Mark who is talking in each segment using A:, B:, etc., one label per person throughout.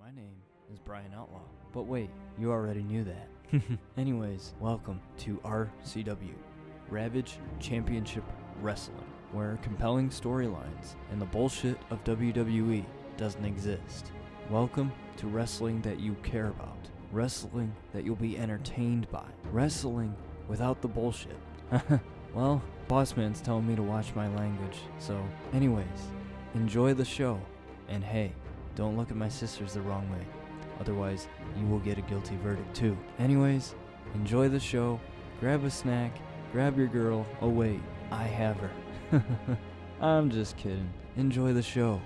A: My name is Brian Outlaw, but wait, you already knew that. Anyways, welcome to RCW, Ravage Championship Wrestling, where compelling storylines and the bullshit of WWE doesn't exist. Welcome to wrestling that you care about, wrestling that you'll be entertained by, wrestling without the bullshit. Well, Bossman's telling me to watch my language, so anyways, enjoy the show, and hey, don't look at my sisters the wrong way, otherwise you will get a guilty verdict too. Anyways, enjoy the show, grab a snack, grab your girl, oh wait, I have her. I'm just kidding, enjoy the show.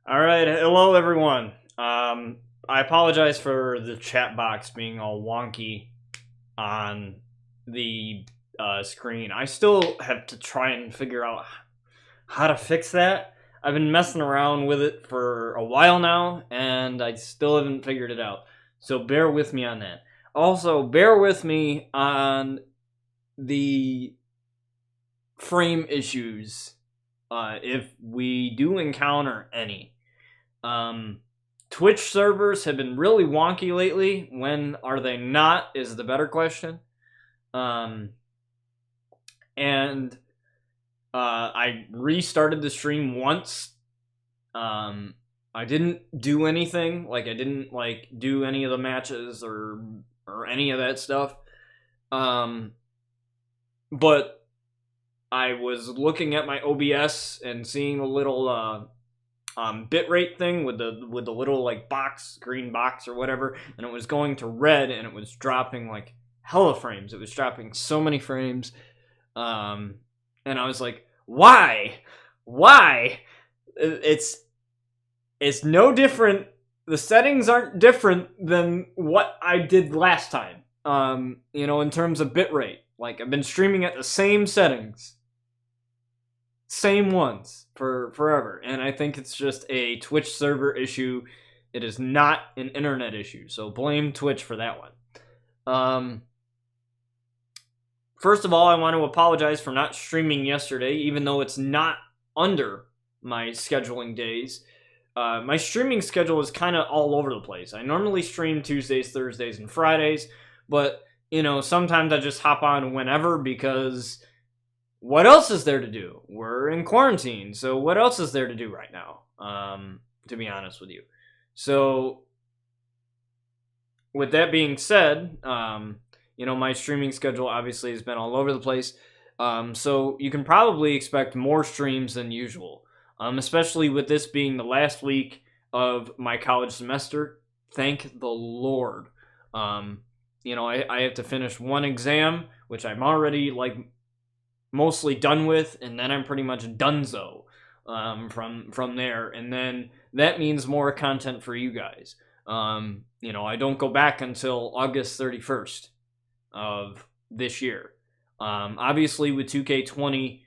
B: All right, hello everyone. I apologize for the chat box being all wonky on the screen. I still have to try and figure out how to fix that. I've been messing around with it for a while now, and I still haven't figured it out. So bear with me on that. Also, bear with me on the frame issues if we do encounter any. Twitch servers have been really wonky lately. When are they not is the better question. And I restarted the stream once. I didn't do anything. I didn't do any of the matches or any of that stuff. But I was looking at my OBS and seeing a little bitrate thing with the little green box or whatever, and it was going to red, and it was dropping hella frames. It was dropping so many frames, and I was like, why? It's no different. The settings aren't different than what I did last time. In terms of bitrate, I've been streaming at the same settings. Same ones for forever, and I think it's just a Twitch server issue. It is not an internet issue, so blame Twitch for that one. First of all, I want to apologize for not streaming yesterday, even though it's not under my scheduling days. My streaming schedule is kind of all over the place. I normally stream Tuesdays, Thursdays, and Fridays, but, sometimes I just hop on whenever because what else is there to do? We're in quarantine, so what else is there to do right now, to be honest with you? So, with that being said, my streaming schedule obviously has been all over the place, so you can probably expect more streams than usual, especially with this being the last week of my college semester. Thank the Lord. I have to finish one exam, which I'm already, mostly done with, and then I'm pretty much donezo from there, and then that means more content for you guys. I don't go back until August 31st of this year. Obviously with 2K20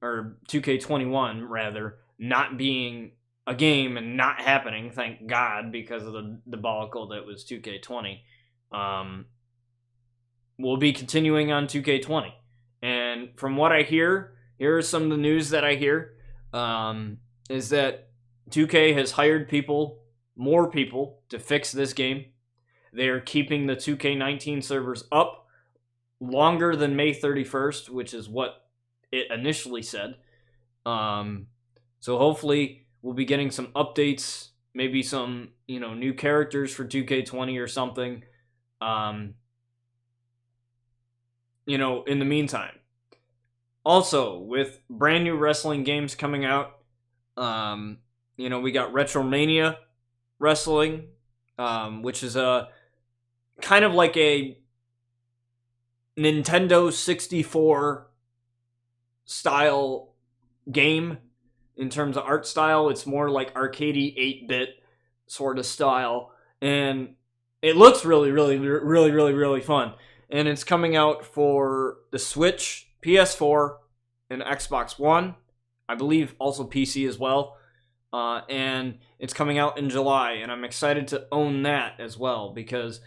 B: or 2K21 rather not being a game and not happening, thank God, because of the debacle that was 2K20. We'll be continuing on 2K20. And from what I hear, here is some of the news that I hear, is that 2K has hired more people, to fix this game. They are keeping the 2K19 servers up longer than May 31st, which is what it initially said. So hopefully we'll be getting some updates, maybe some, new characters for 2K20 or something. In the meantime. Also, with brand new wrestling games coming out, we got Retromania Wrestling, which is a kind of like a Nintendo 64 style game in terms of art style. It's more like arcadey 8-bit sort of style, and it looks really, really, really, really, really fun. And it's coming out for the Switch, PS4, an Xbox One, I believe also PC as well, and it's coming out in July, and I'm excited to own that as well, because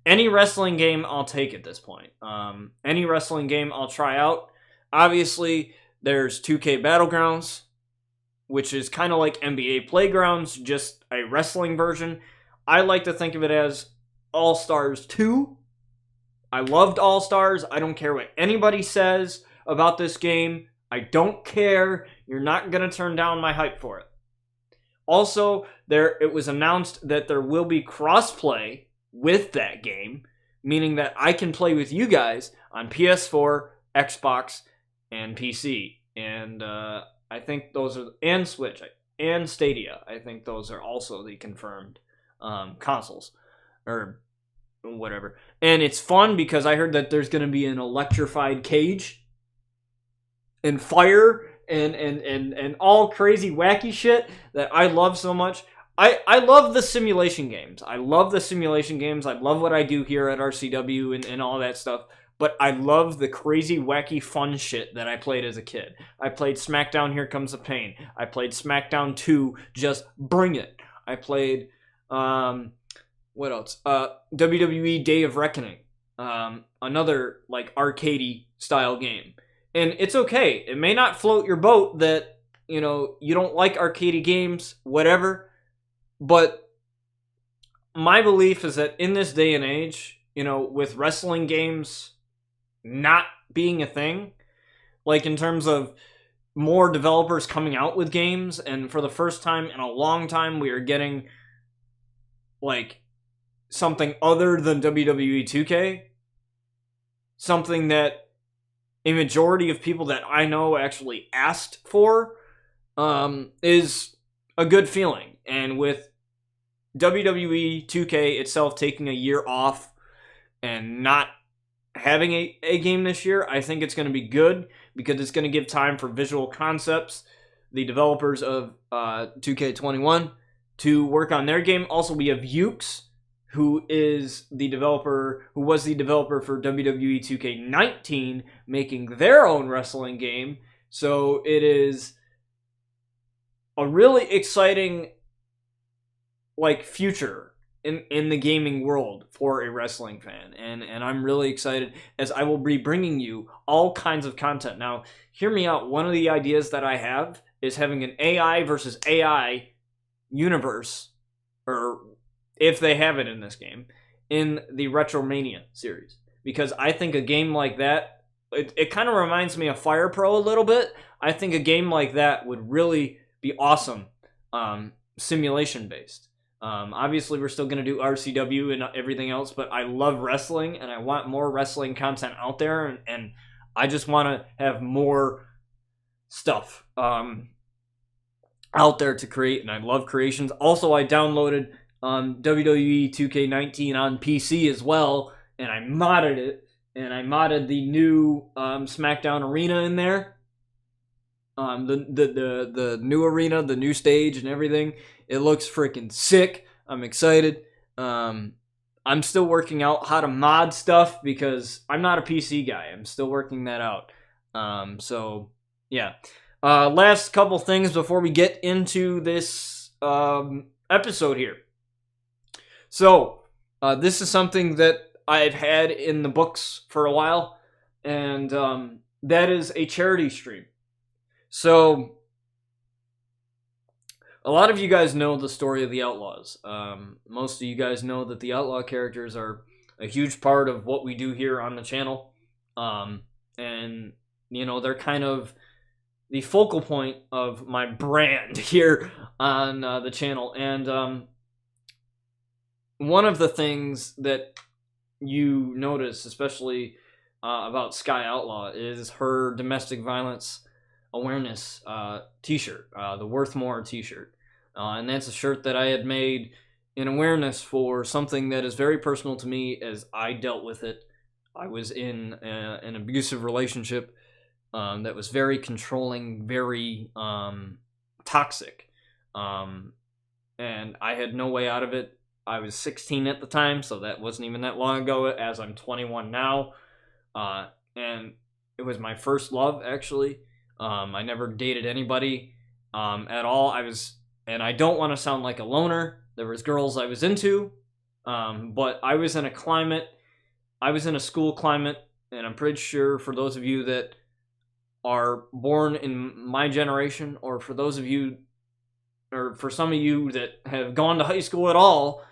B: any wrestling game I'll take at this point. Any wrestling game I'll try out. Obviously, there's 2K Battlegrounds, which is kind of like NBA Playgrounds, just a wrestling version. I like to think of it as All-Stars 2. I loved All-Stars. I don't care what anybody says about this game. I don't care. You're not going to turn down my hype for it. Also, it was announced that there will be cross-play with that game, meaning that I can play with you guys on PS4, Xbox, and PC. And I think those are, and Switch, and Stadia. I think those are also the confirmed consoles, or whatever. And it's fun because I heard that there's going to be an electrified cage and fire and all crazy wacky shit that I love so much. I love the simulation games. I love the simulation games. I love what I do here at RCW and all that stuff. But I love the crazy, wacky, fun shit that I played as a kid. I played SmackDown Here Comes the Pain. I played SmackDown 2, Just Bring It. I played, what else? WWE Day of Reckoning. Another, like, arcadey style game. And it's okay. It may not float your boat that, you know, you don't like arcadey games, whatever. But my belief is that in this day and age, you know, with wrestling games not being a thing, like in terms of more developers coming out with games, and for the first time in a long time, we are getting, like, something other than WWE 2K. Something that a majority of people that I know actually asked for, is a good feeling. And with WWE 2K itself taking a year off and not having a game this year, I think it's going to be good because it's going to give time for Visual Concepts, the developers of 2K21, to work on their game. Also, we have Ukes, who was the developer for WWE 2K19, making their own wrestling game. So it is a really exciting, like, future in the gaming world for a wrestling fan. And I'm really excited, as I will be bringing you all kinds of content. Now, hear me out. One of the ideas that I have is having an AI versus AI universe, or if they have it in this game, in the Retromania series. Because I think a game like that, it kind of reminds me of Fire Pro a little bit. I think a game like that would really be awesome, simulation-based. Obviously, we're still going to do RCW and everything else, but I love wrestling, and I want more wrestling content out there, and I just want to have more stuff out there to create, and I love creations. Also, I downloaded WWE 2K19 on PC as well, and I modded it, and I modded the new SmackDown arena in there, the new arena, the new stage, and everything. It looks freaking sick. I'm excited. I'm still working out how to mod stuff because I'm not a PC guy. I'm still working that out. So yeah. Last couple things before we get into this episode here. So, this is something that I've had in the books for a while, and that is a charity stream. So, a lot of you guys know the story of the Outlaws. Most of you guys know that the Outlaw characters are a huge part of what we do here on the channel. And, you know, they're kind of the focal point of my brand here on the channel. And one of the things that you notice, especially about Sky Outlaw, is her domestic violence awareness t-shirt, the Worth More t-shirt. And that's a shirt that I had made in awareness for something that is very personal to me, as I dealt with it. I was in an abusive relationship that was very controlling, very toxic. And I had no way out of it. I was 16 at the time, so that wasn't even that long ago, as I'm 21 now. And it was my first love, actually. I never dated anybody at all. And I don't want to sound like a loner. There was girls I was into, but I was in a school climate, and I'm pretty sure for those of you that are born in my generation, or for those of you, or for some of you that have gone to high school at all,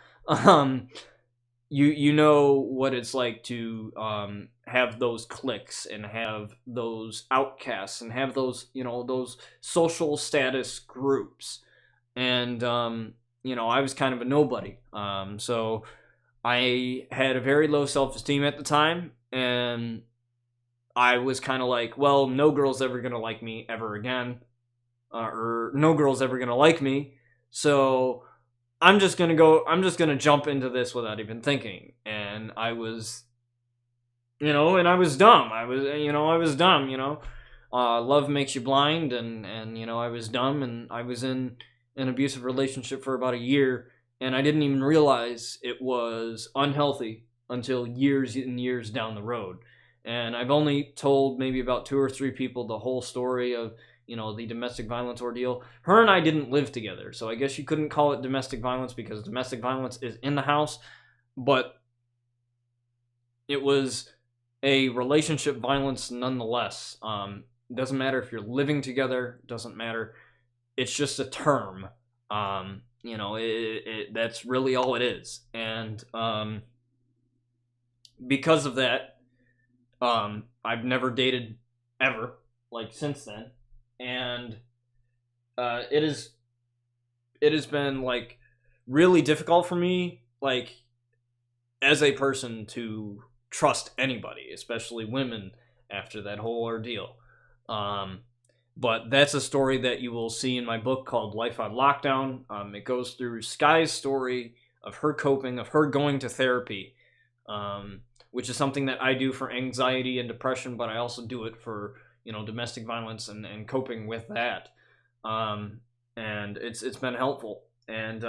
B: you know what it's like to have those cliques and have those outcasts and have those those social status groups, and I was kind of a nobody, so I had a very low self-esteem at the time, and I was kind of like, well, no girl's ever gonna like me ever again, or no girl's ever gonna like me, so I'm just gonna jump into this without even thinking. And I was, and I was dumb. I was dumb. Love makes you blind, and I was dumb, and I was in an abusive relationship for about a year, and I didn't even realize it was unhealthy until years and years down the road. And I've only told maybe about 2 or 3 people the whole story of the domestic violence ordeal. Her and I didn't live together, so I guess you couldn't call it domestic violence because domestic violence is in the house, but it was a relationship violence nonetheless. Doesn't matter if you're living together, doesn't matter. It's just a term. That's really all it is. And because of that, I've never dated ever, since then. And it has been really difficult for me, as a person, to trust anybody, especially women, after that whole ordeal. But that's a story that you will see in my book called Life on Lockdown. It goes through Sky's story of her coping, of her going to therapy, which is something that I do for anxiety and depression, but I also do it for domestic violence and coping with that. And it's been helpful. And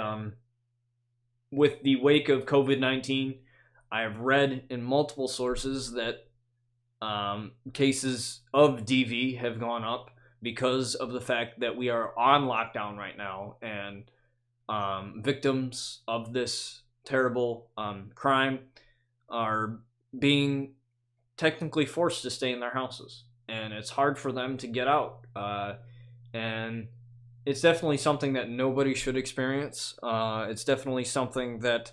B: with the wake of COVID-19, I have read in multiple sources that cases of DV have gone up because of the fact that we are on lockdown right now, and victims of this terrible crime are being technically forced to stay in their houses. And it's hard for them to get out. And it's definitely something that nobody should experience. It's definitely something that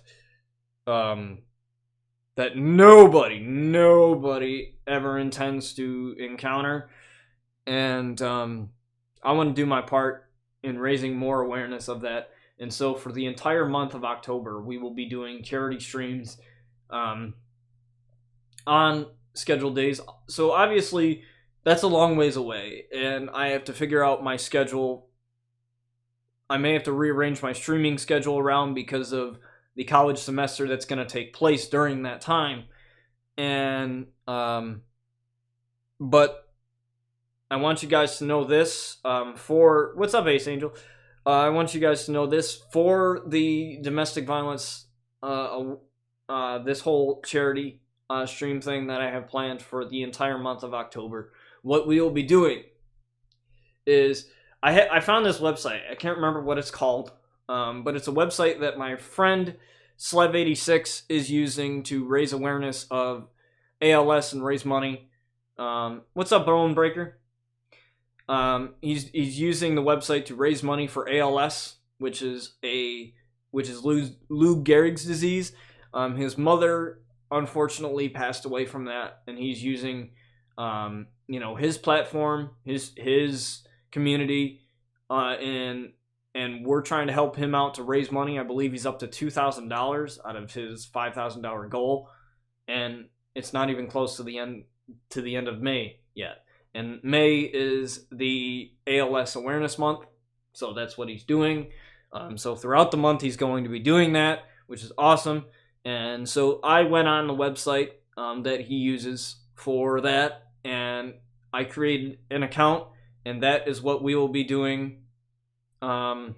B: that nobody ever intends to encounter. And I want to do my part in raising more awareness of that. And so for the entire month of October, we will be doing charity streams on scheduled days. So obviously, that's a long ways away, and I have to figure out my schedule. I may have to rearrange my streaming schedule around because of the college semester that's going to take place during that time. And but I want you guys to know this, for what's up, Ace Angel. I want you guys to know this for the domestic violence, this whole charity stream thing that I have planned for the entire month of October. What we will be doing is, I found this website. I can't remember what it's called, but it's a website that my friend Slev86 is using to raise awareness of ALS and raise money. What's up, Bone Breaker? He's using the website to raise money for ALS, which is Lou Gehrig's disease. His mother unfortunately passed away from that, and he's using his platform, his community, and we're trying to help him out to raise money. I believe he's up to $2,000 out of his $5,000 goal, and it's not even close to the end of May yet. And May is the ALS Awareness Month, so that's what he's doing. So throughout the month, he's going to be doing that, which is awesome. And so I went on the website that he uses for that, and I created an account, and that is what we will be doing. That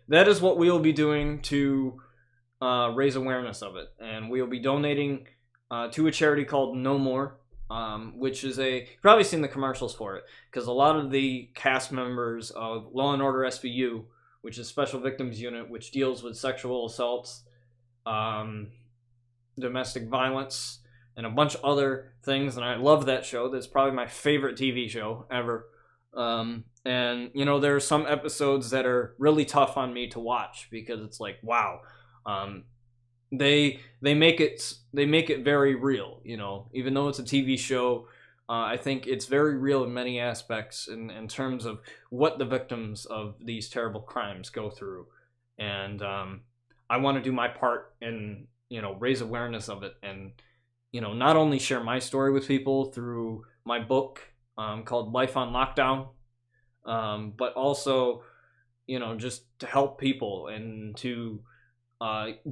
B: is what we will be doing to raise awareness of it. And we will be donating to a charity called No More. which is you've probably seen the commercials for it, because a lot of the cast members of Law and Order SVU, which is Special Victims Unit, which deals with sexual assaults, domestic violence, and a bunch of other things, and I love that show. That's probably my favorite TV show ever. And there are some episodes that are really tough on me to watch, because it's like, wow, they make it very real. Even though it's a TV show, I think it's very real in many aspects in terms of what the victims of these terrible crimes go through, and I want to do my part and raise awareness of it, and not only share my story with people through my book called Life on Lockdown, but also just to help people and to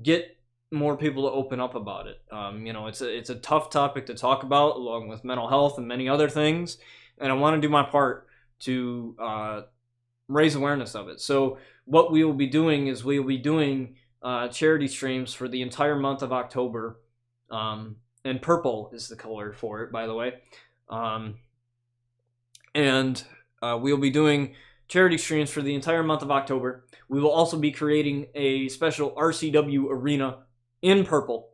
B: get more people to open up about it. It's a tough topic to talk about, along with mental health and many other things, and I want to do my part to raise awareness of it. So what we will be doing is charity streams for the entire month of October, and purple is the color for it, by the way. And we'll be doing charity streams for the entire month of October. We will also be creating a special RCW arena in purple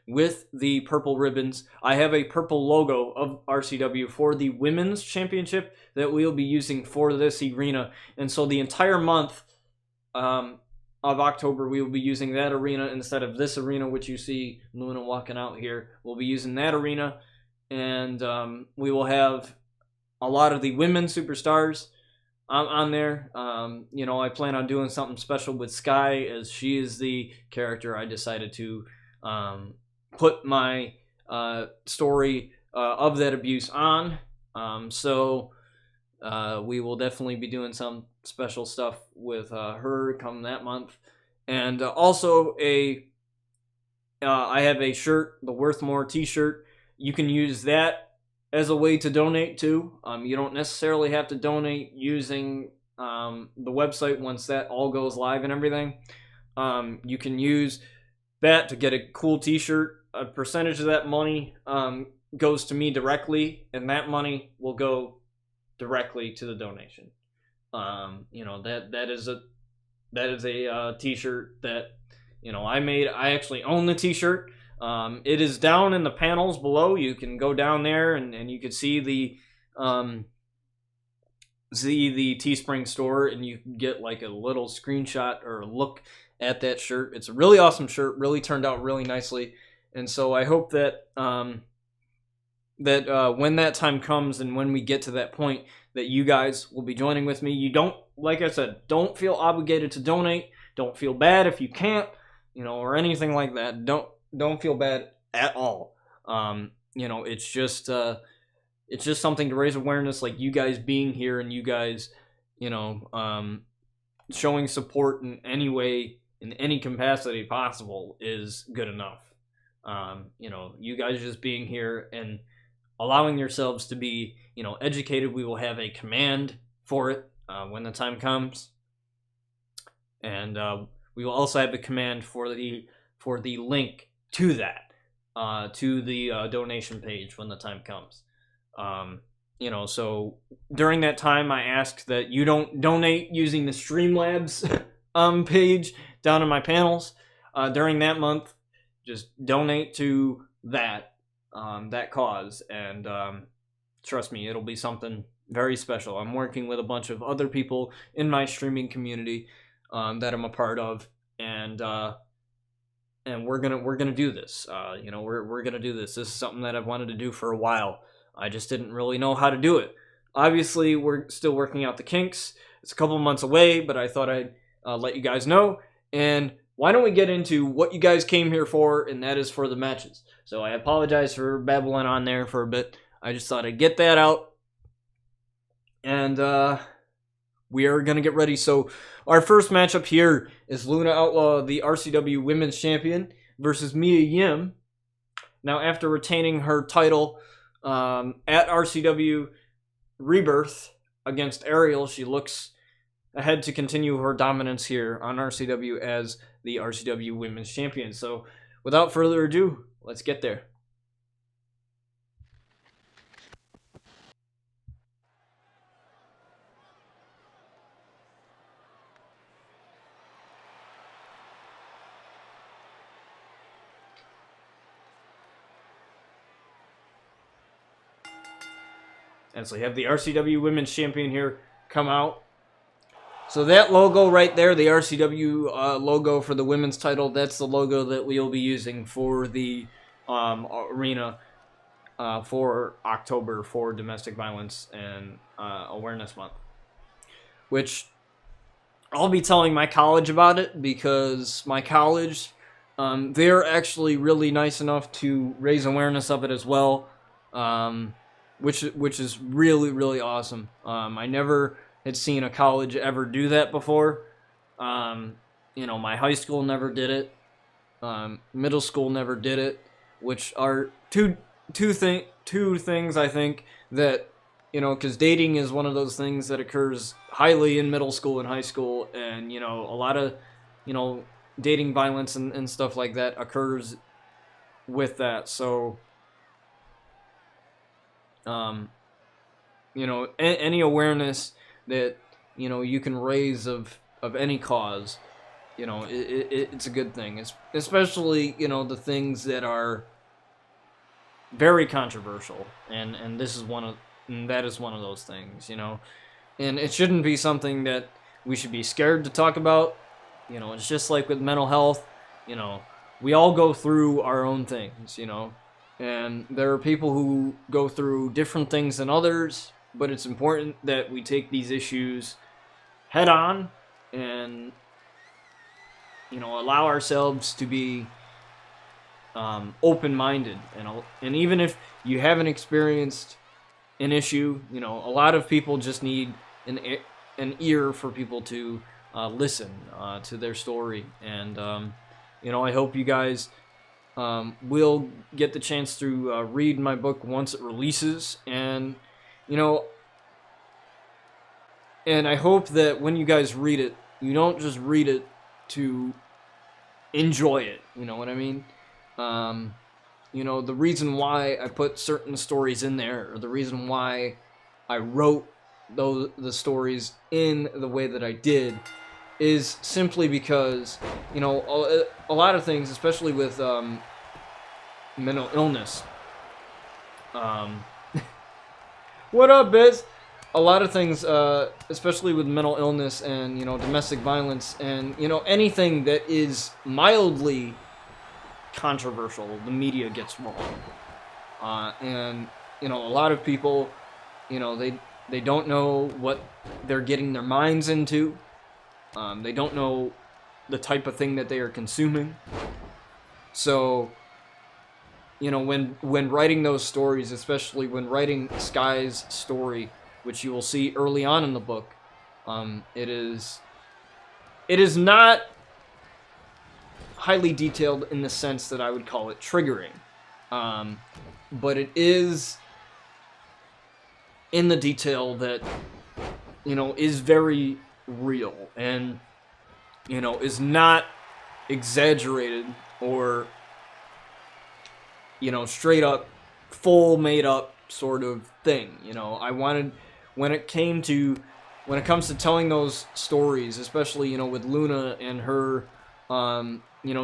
B: with the purple ribbons. I have a purple logo of RCW for the Women's Championship that we'll be using for this arena. And so the entire month of October, we will be using that arena instead of this arena, which you see Luna walking out here. We'll be using that arena, and we will have a lot of the women superstars on there. I plan on doing something special with Sky, as she is the character I decided to put my story of that abuse on. So we will definitely be doing some special stuff with her come that month. And also I have a shirt, the Worth More t-shirt. You can use that as a way to donate too. You don't necessarily have to donate using the website once that all goes live and everything. You can use that to get a cool t-shirt. A percentage of that money goes to me directly, and that money will go directly to the donation. That is a t-shirt that I made. I actually own the t-shirt. It is down in the panels below. You can go down there and you can see the Teespring store, and you can get like a little screenshot or a look at that shirt. It's a really awesome shirt. Really turned out really nicely, and so I hope that when that time comes and when we get to that point, that you guys will be joining with me. You don't, like I said, don't feel obligated to donate. Don't feel bad if you can't, or anything like that. Don't feel bad at all. It's just something to raise awareness, like you guys being here and you guys, showing support in any way, in any capacity possible is good enough. You guys just being here and allowing yourselves to be, educated. We will have a command for it when the time comes, and we will also have a command for the link to that, to the donation page when the time comes. So during that time, I ask that you don't donate using the Streamlabs page down in my panels. During that month, just donate to that cause, and trust me, it'll be something very special. I'm working with a bunch of other people in my streaming community that I'm a part of, and we're gonna do this. We're gonna do this. This is something that I've wanted to do for a while. I just didn't really know how to do it. Obviously, we're still working out the kinks. It's a couple months away, but I thought I'd let you guys know. And why don't we get into what you guys came here for, and that is for the matches. So I apologize for babbling on there for a bit. I just thought I'd get that out. And we are going to get ready. So our first matchup here is Luna Outlaw, the RCW Women's Champion, versus Mia Yim. Now, after retaining her title at RCW Rebirth against Ariel, she looks ahead to continue her dominance here on RCW as the RCW Women's Champion. So without further ado, let's get there. as they have the RCW Women's Champion here come out. So that logo right there, the RCW logo for the women's title, that's the logo that we'll be using for the arena for October for Domestic Violence and Awareness Month. Which I'll be telling my college about it, because my college, they're actually really nice enough to raise awareness of it as well, which is really, really awesome. I never had seen a college ever do that before. My high school never did it. Middle school never did it, which are two things I think that, because dating is one of those things that occurs highly in middle school and high school, and, a lot of, dating violence and stuff like that occurs with that. So, any awareness that, you can raise of any cause, it's a good thing. Especially, the things that are very controversial, and that is one of those things, and it shouldn't be something that we should be scared to talk about. It's just like with mental health, we all go through our own things, and there are people who go through different things than others, but it's important that we take these issues head on and, allow ourselves to be open-minded, and even if you haven't experienced an issue, a lot of people just need an ear for people to listen to their story, and I hope you guys will get the chance to read my book once it releases, and and I hope that when you guys read it, you don't just read it to enjoy it, you know what I mean? The reason why I put certain stories in there, or the reason why I wrote the stories in the way that I did, is simply because, a lot of things, especially with mental illness. What up, Biz? A lot of things, especially with mental illness and, domestic violence and, anything that is mildly controversial, the media gets wrong. And, a lot of people, they don't know what they're getting their minds into. They don't know the type of thing that they are consuming. So, when writing those stories, especially when writing Sky's story, which you will see early on in the book, it is not highly detailed in the sense that I would call it triggering, but it is in the detail that is very real and is not exaggerated or straight up full made up sort of thing. I wanted, when it comes to telling those stories, especially with Luna and her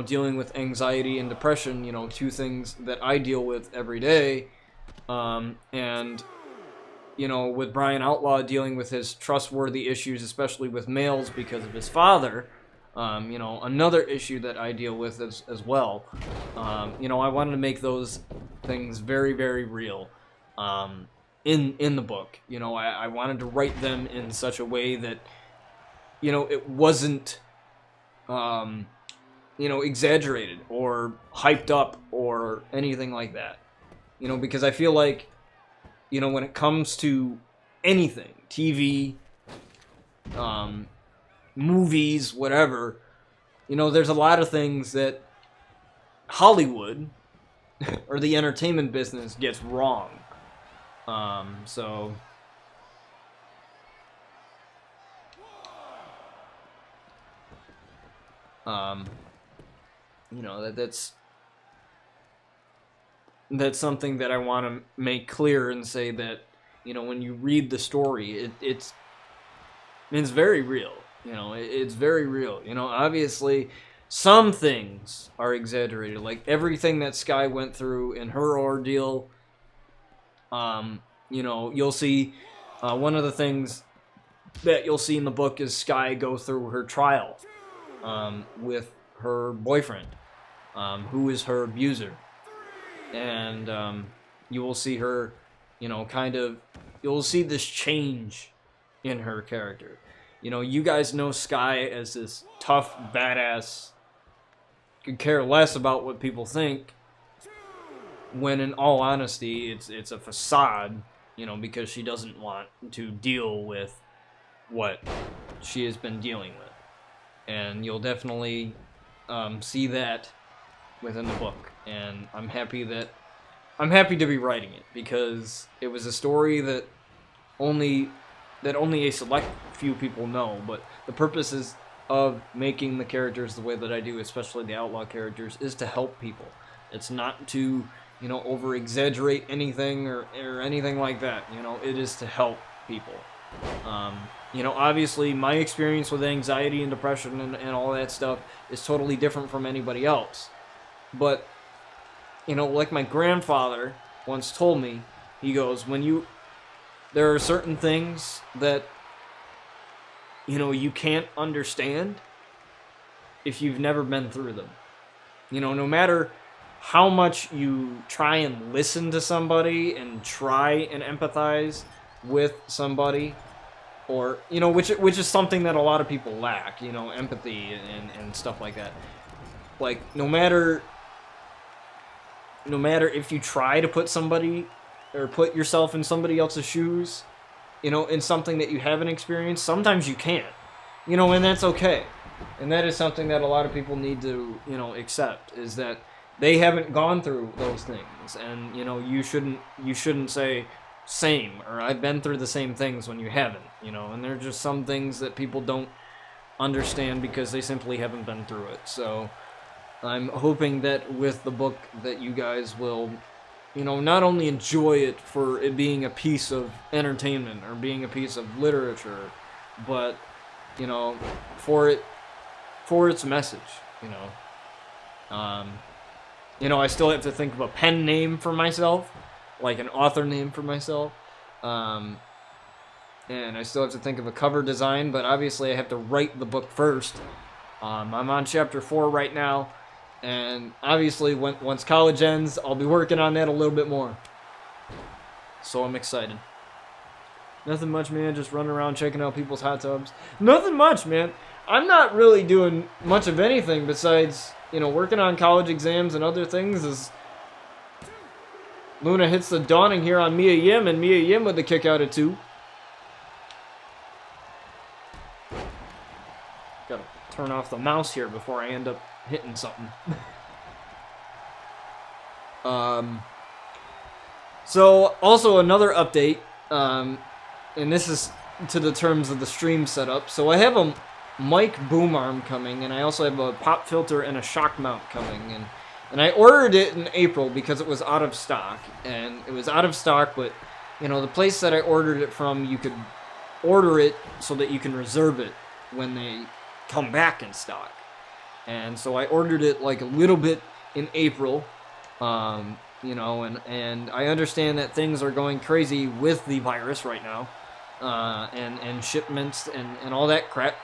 B: dealing with anxiety and depression, two things that I deal with every day, and with Brian Outlaw dealing with his trustworthy issues, especially with males because of his father, another issue that I deal with as well. I wanted to make those things very, very real in the book. I wanted to write them in such a way that, it wasn't, exaggerated or hyped up or anything like that. Because I feel like, when it comes to anything, TV, movies, whatever, there's a lot of things that Hollywood or the entertainment business gets wrong. So that's something that I want to make clear and say that, when you read the story, it's very real. It's very real. Obviously, some things are exaggerated. Like everything that Sky went through in her ordeal, you'll see one of the things that you'll see in the book is Sky go through her trial with her boyfriend, who is her abuser. And you will see her, you'll see this change in her character. You guys know Sky as this tough, badass, could care less about what people think, when in all honesty, it's a facade, because she doesn't want to deal with what she has been dealing with. And you'll definitely see that within the book. And I'm happy to be writing it, because it was a story that only a select few people know. But the purposes of making the characters the way that I do, especially the outlaw characters, is to help people. It's not to, over exaggerate anything or anything like that. It is to help people. Obviously my experience with anxiety and depression and all that stuff is totally different from anybody else. But, like my grandfather once told me, he goes, there are certain things that, you can't understand if you've never been through them. No matter how much you try and listen to somebody and try and empathize with somebody, or, which is something that a lot of people lack, empathy and stuff like that. Like, no matter if you try to put somebody, or put yourself in somebody else's shoes, in something that you haven't experienced, sometimes you can't, and that's okay. And that is something that a lot of people need to, accept, is that they haven't gone through those things. And, you shouldn't say same, or I've been through the same things, when you haven't, and there are just some things that people don't understand because they simply haven't been through it. So I'm hoping that with the book that you guys will, not only enjoy it for it being a piece of entertainment or being a piece of literature, but, for its message, I still have to think of a pen name for myself, like an author name for myself, and I still have to think of a cover design, but obviously I have to write the book first. I'm on chapter 4 right now, and obviously once college ends, I'll be working on that a little bit more. So I'm excited. Nothing much, man, just running around checking out people's hot tubs. Nothing much, man. I'm not really doing much of anything besides, working on college exams and other things. As Luna hits the dawning here on Mia Yim, and Mia Yim with the kick out at 2. Gotta turn off the mouse here before I end up hitting something. So, also another update, and this is to the terms of the stream setup. So I have a mic boom arm coming, and I also have a pop filter and a shock mount coming, and I ordered it in April because it was out of stock, and it was out of stock, but, the place that I ordered it from, you could order it so that you can reserve it when they come back in stock. And so I ordered it like a little bit in April, and I understand that things are going crazy with the virus right now, and shipments and all that crap.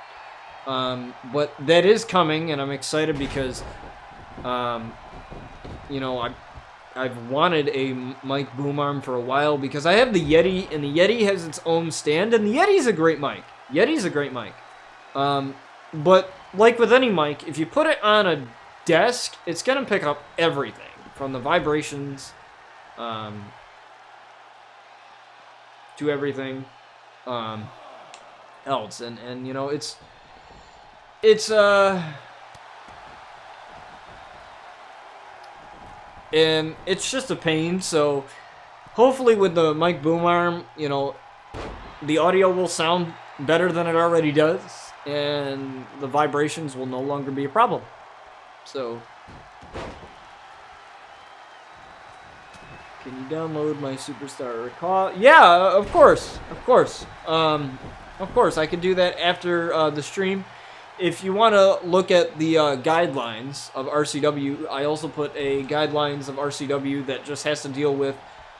B: But that is coming, and I'm excited because, I've wanted a mic boom arm for a while, because I have the Yeti, and the Yeti has its own stand, and the Yeti's a great mic. But like with any mic, if you put it on a desk, it's going to pick up everything, from the vibrations, to everything else. And and it's just a pain. So hopefully with the mic boom arm, the audio will sound better than it already does, and the vibrations will no longer be a problem. So, can you download my Superstar Recall? Yeah, of course. I can do that after the stream. If you want to look at the guidelines of RCW, I also put a guidelines of RCW that just has to deal with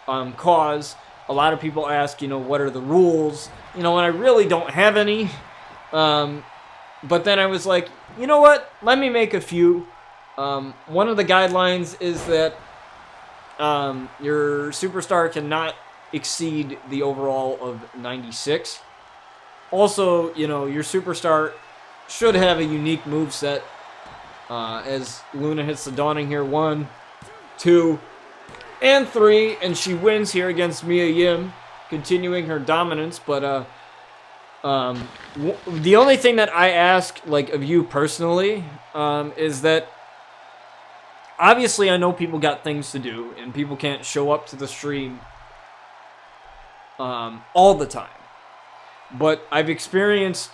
B: cause a lot of people ask, what are the rules? And I really don't have any. But then I was like, you know what? Let me make a few. One of the guidelines is that your superstar cannot exceed the overall of 96. Also, your superstar should have a unique moveset. As Luna hits the Dawning here, 1, 2, and 3, and she wins here against Mia Yim, continuing her dominance. But the only thing that I ask, of you personally, is that obviously I know people got things to do, and people can't show up to the stream all the time. But I've experienced,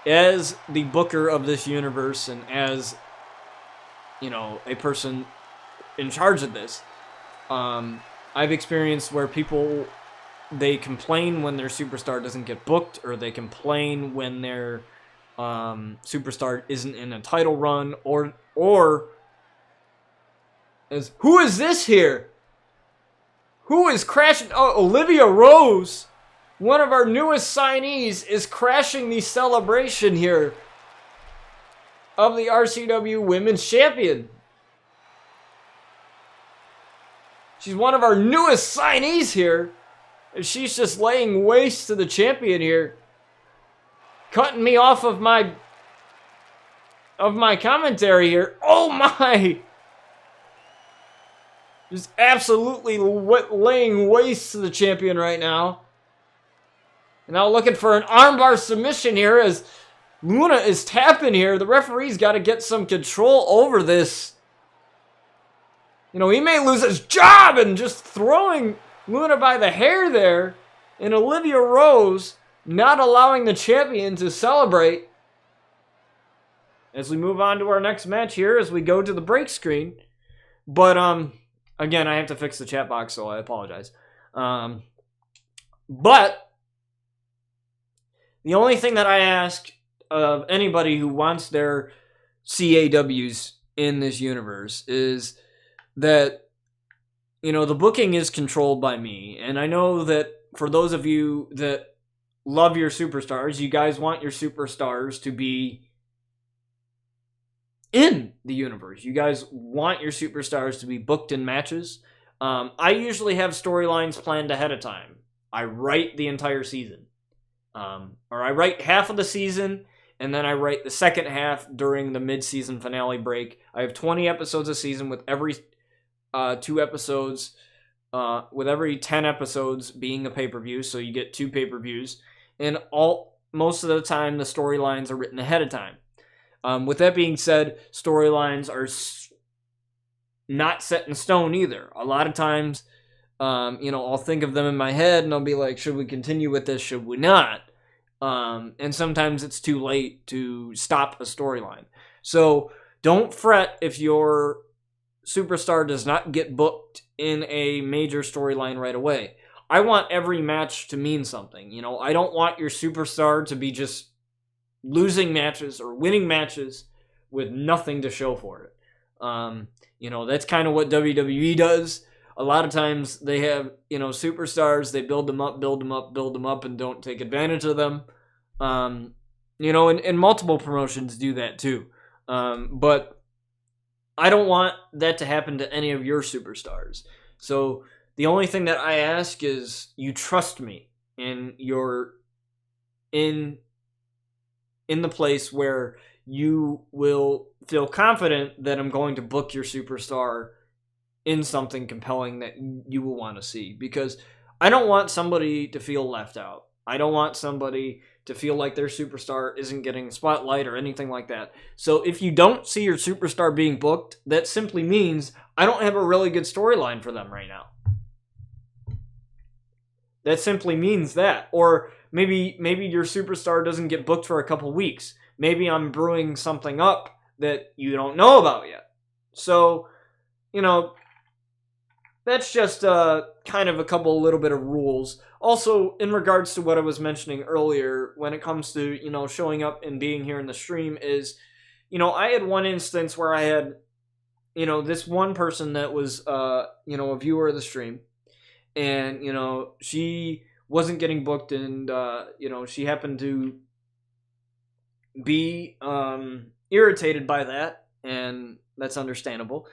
B: as the booker of this universe and as a person in charge of this, I've experienced where people, they complain when their superstar doesn't get booked, or they complain when their superstar isn't in a title run, or as, who is this here? Who is crashing? Oh, Olivia Rose, one of our newest signees, is crashing the celebration here of the RCW Women's Champion. She's one of our newest signees here, and she's just laying waste to the champion here, cutting me off of my commentary here. Oh my! Just absolutely laying waste to the champion right now. And now looking for an armbar submission here as Luna is tapping here. The referee's got to get some control over this. He may lose his job, and just throwing Luna by the hair there. And Olivia Rose not allowing the champion to celebrate. As we move on to our next match here, as we go to the break screen. But, again, I have to fix the chat box, so I apologize. But the only thing that I ask of anybody who wants their CAWs in this universe is that, the booking is controlled by me. And I know that for those of you that love your superstars, you guys want your superstars to be in the universe. You guys want your superstars to be booked in matches. I usually have storylines planned ahead of time. I write the entire season. Or I write half of the season, and then I write the second half during the mid-season finale break. I have 20 episodes a season, with every 2 episodes, with every 10 episodes being a pay-per-view, so you get 2 pay-per-views. And most of the time, the storylines are written ahead of time. With that being said, storylines are not set in stone either. A lot of times, I'll think of them in my head, and I'll be like, should we continue with this? Should we not? And sometimes it's too late to stop a storyline. So don't fret if your superstar does not get booked in a major storyline right away. I want every match to mean something. I don't want your superstar to be just losing matches or winning matches with nothing to show for it. That's kind of what WWE does. A lot of times they have, superstars, they build them up, and don't take advantage of them. And multiple promotions do that too. But I don't want that to happen to any of your superstars. So the only thing that I ask is you trust me, and you're in the place where you will feel confident that I'm going to book your superstar in something compelling that you will want to see. Because I don't want somebody to feel left out. I don't want somebody to feel like their superstar isn't getting a spotlight or anything like that. So if you don't see your superstar being booked, that simply means I don't have a really good storyline for them right now. That simply means that. Or maybe your superstar doesn't get booked for a couple weeks. Maybe I'm brewing something up that you don't know about yet. So, that's just kind of a couple little bit of rules. Also, in regards to what I was mentioning earlier, when it comes to, showing up and being here in the stream is, I had one instance where I had, this one person that was, a viewer of the stream. and she wasn't getting booked, and she happened to be irritated by that, and that's understandable.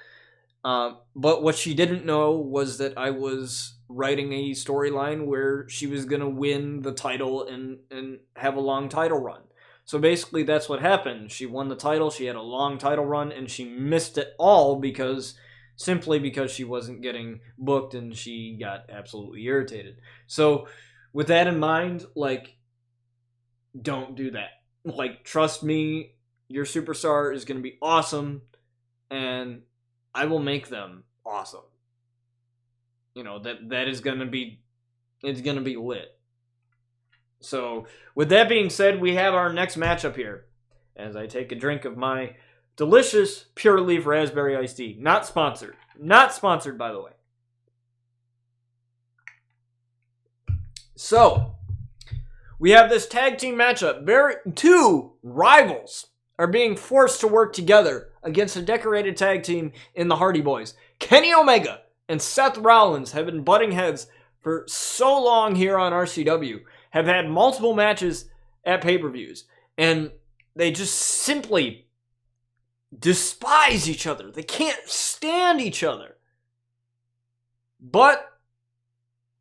B: But what she didn't know was that I was writing a storyline where she was going to win the title and have a long title run. So basically that's what happened. She won the title, she had a long title run, and she missed it all simply because she wasn't getting booked and she got absolutely irritated. So with that in mind, don't do that. Trust me, your superstar is going to be awesome, and I will make them awesome. That is going to be, it's going to be lit. So, with that being said, we have our next matchup here. As I take a drink of my delicious Pure Leaf Raspberry Iced Tea. Not sponsored. Not sponsored, by the way. So, we have this tag team matchup. Two rivals are being forced to work together against a decorated tag team in the Hardy Boys. Kenny Omega and Seth Rollins have been butting heads for so long here on RCW, have had multiple matches at pay-per-views, and they just simply despise each other. They can't stand each other. But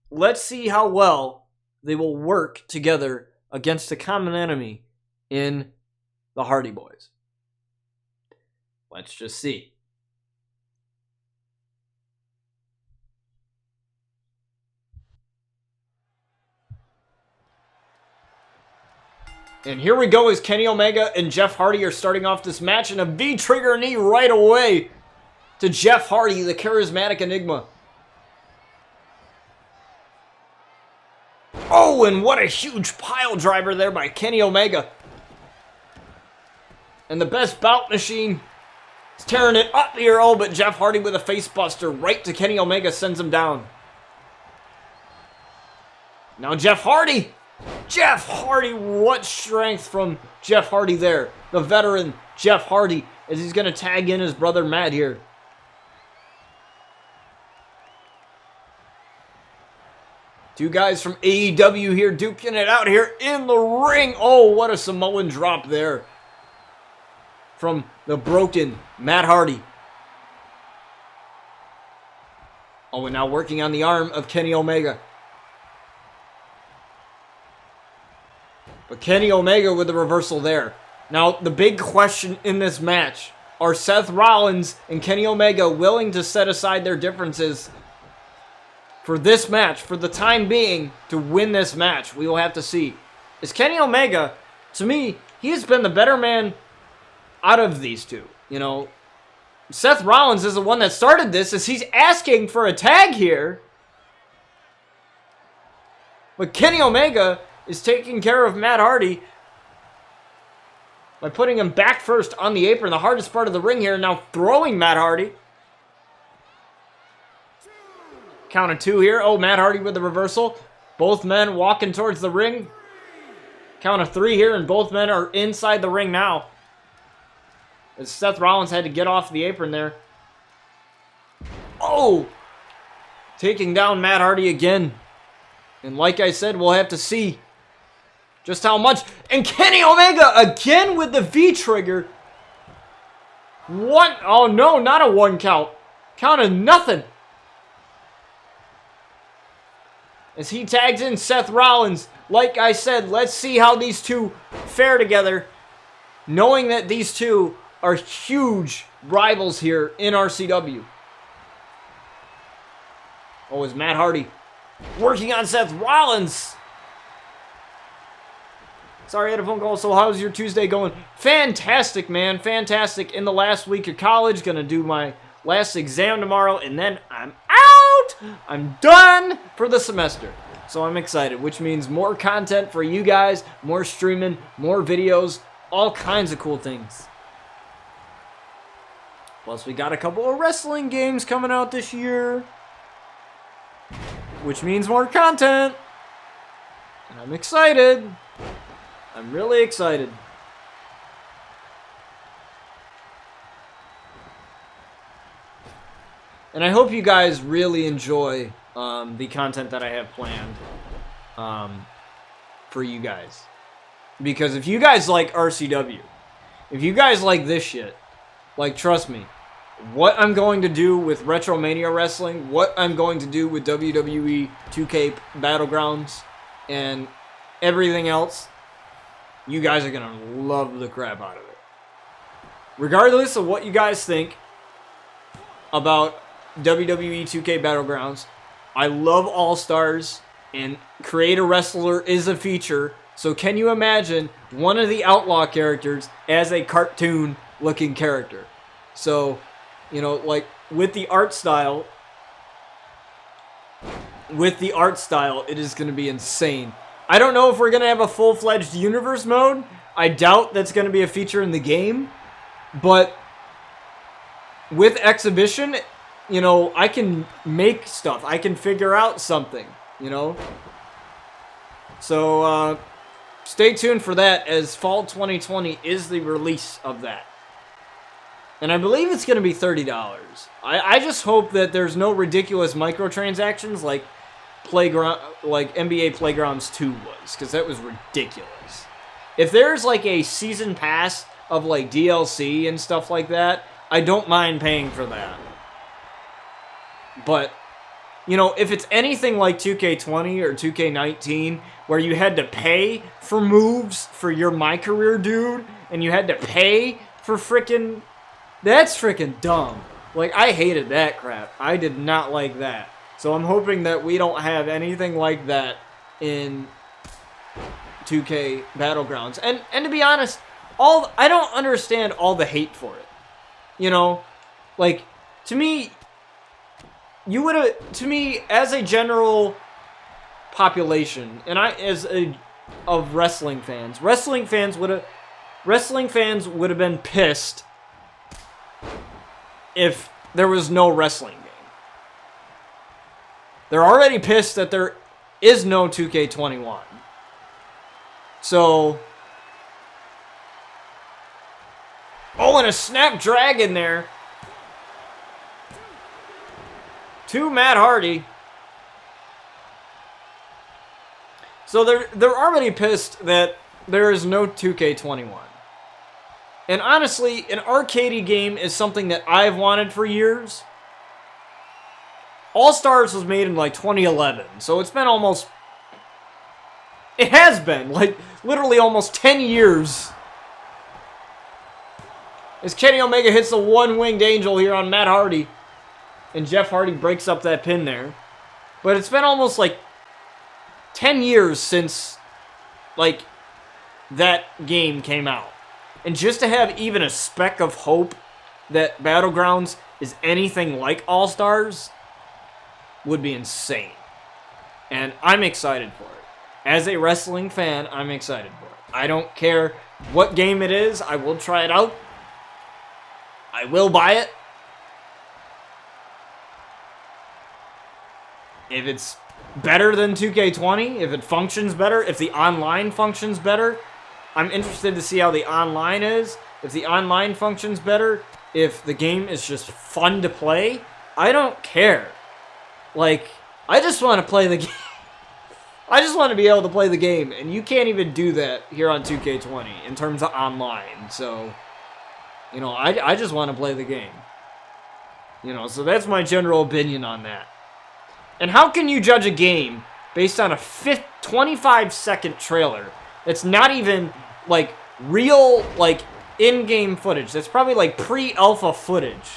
B: let's see how well they will work together against a common enemy in the Hardy Boys. Let's just see. And here we go as Kenny Omega and Jeff Hardy are starting off this match, and a V-trigger knee right away to Jeff Hardy, the charismatic enigma. Oh, and what a huge pile driver there by Kenny Omega. And the best bout machine is tearing it up here. Oh, but Jeff Hardy with a face buster right to Kenny Omega sends him down. Now Jeff Hardy. Jeff Hardy, what strength from Jeff Hardy there. The veteran Jeff Hardy, as he's going to tag in his brother Matt here. Two guys from AEW here duking it out here in the ring. Oh, what a Samoan drop there from the broken Matt Hardy. Oh, and now working on the arm of Kenny Omega. But Kenny Omega with the reversal there. Now, the big question in this match, are Seth Rollins and Kenny Omega willing to set aside their differences for this match, for the time being, to win this match? We will have to see. Is Kenny Omega, to me, he has been the better man out of these two. Seth Rollins is the one that started this, as he's asking for a tag here. But Kenny Omega is taking care of Matt Hardy by putting him back first on the apron, the hardest part of the ring here, now throwing Matt Hardy. Count of two here. Oh, Matt Hardy with the reversal. Both men walking towards the ring. Count of three here, and both men are inside the ring now, as Seth Rollins had to get off the apron there. Oh! Taking down Matt Hardy again. And like I said, we'll have to see just how much. And Kenny Omega again with the V-trigger. One. Oh no, not a one count. Count of nothing. As he tags in Seth Rollins. Like I said, let's see how these two fare together, knowing that these two are huge rivals here in RCW. Oh, is Matt Hardy working on Seth Rollins? Sorry, I had a phone call. So how's your Tuesday going? Fantastic, man. Fantastic. In the last week of college. Gonna do my last exam tomorrow, and then I'm out. I'm done for the semester. So I'm excited, which means more content for you guys, more streaming, more videos, all kinds of cool things. Plus, we got a couple of wrestling games coming out this year, which means more content. And I'm excited. I'm really excited. And I hope you guys really enjoy the content that I have planned for you guys. Because if you guys like RCW, if you guys like this shit, like, trust me, what I'm going to do with Retromania Wrestling, what I'm going to do with WWE 2K Battlegrounds, and everything else, you guys are going to love the crap out of it. Regardless of what you guys think about WWE 2K Battlegrounds, I love All-Stars, and Create a Wrestler is a feature, so can you imagine one of the Outlaw characters as a cartoon-looking character? So, you know, like, with the art style, it is going to be insane. I don't know if we're going to have a full-fledged universe mode. I doubt that's going to be a feature in the game. But with Exhibition, you know, I can make stuff. I can figure out something, you know. So, stay tuned for that, as Fall 2020 is the release of that. And I believe it's going to be $30. I just hope that there's no ridiculous microtransactions like NBA Playgrounds 2 was, because that was ridiculous. If there's like a season pass of like DLC and stuff like that, I don't mind paying for that. But, you know, if it's anything like 2K20 or 2K19, where you had to pay for moves for your My Career dude, and you had to pay for frickin'... That's frickin' dumb. Like, I hated that crap. I did not like that. So I'm hoping that we don't have anything like that in 2K Battlegrounds. And to be honest, I don't understand all the hate for it. You know? Like, to me, as a general population, and of wrestling fans would have been pissed if there was no wrestling game. They're already pissed that there is no 2K21. So, oh, and a Snapdragon there to Matt Hardy. So they're already pissed that there is no 2K21. And honestly, an arcadey game is something that I've wanted for years. All-Stars was made in like 2011, so it's been almost... It has been, like, literally almost 10 years. As Kenny Omega hits the one-winged angel here on Matt Hardy. And Jeff Hardy breaks up that pin there. But it's been almost like 10 years since, like, that game came out. And just to have even a speck of hope that Battlegrounds is anything like All-Stars would be insane. And I'm excited for it. As a wrestling fan, I'm excited for it. I don't care what game it is. I will try it out. I will buy it. If it's better than 2K20, if it functions better, if the online functions better, I'm interested to see how the online is. If the online functions better, if the game is just fun to play, I don't care. Like, I just want to play the game. I just want to be able to play the game, and you can't even do that here on 2K20 in terms of online. So, you know, I just want to play the game. You know, so that's my general opinion on that. And how can you judge a game based on a 25-second trailer that's not even, like, real, like, in-game footage? That's probably, like, pre-alpha footage.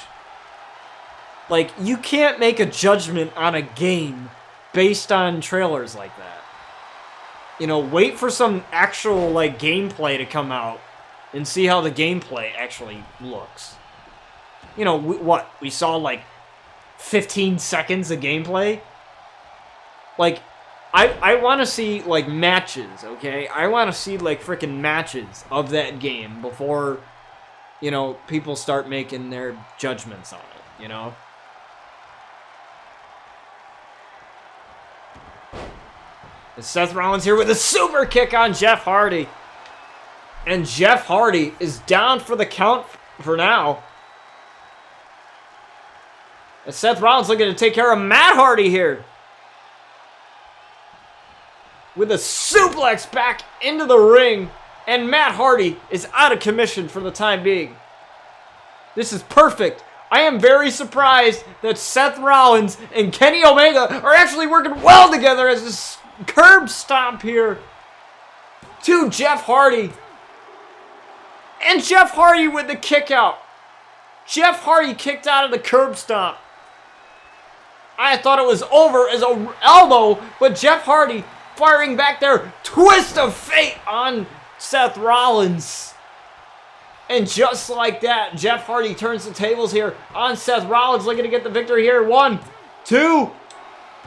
B: Like, you can't make a judgment on a game based on trailers like that. You know, wait for some actual, like, gameplay to come out and see how the gameplay actually looks. You know, we saw, like, 15 seconds of gameplay? Like, I want to see, like, matches, okay? I want to see, like, freaking matches of that game before, you know, people start making their judgments on it, you know? And Seth Rollins here with a super kick on Jeff Hardy. And Jeff Hardy is down for the count for now. And Seth Rollins looking to take care of Matt Hardy here. with a suplex back into the ring. And Matt Hardy is out of commission for the time being. This is perfect. I am very surprised that Seth Rollins and Kenny Omega are actually working well together as this curb stomp here to Jeff Hardy. And Jeff Hardy with the kick out. Jeff Hardy kicked out of the curb stomp. I thought it was over as an elbow, but Jeff Hardy firing back there. Twist of fate on Seth Rollins. And just like that, Jeff Hardy turns the tables here on Seth Rollins, looking to get the victory here. 1, 2,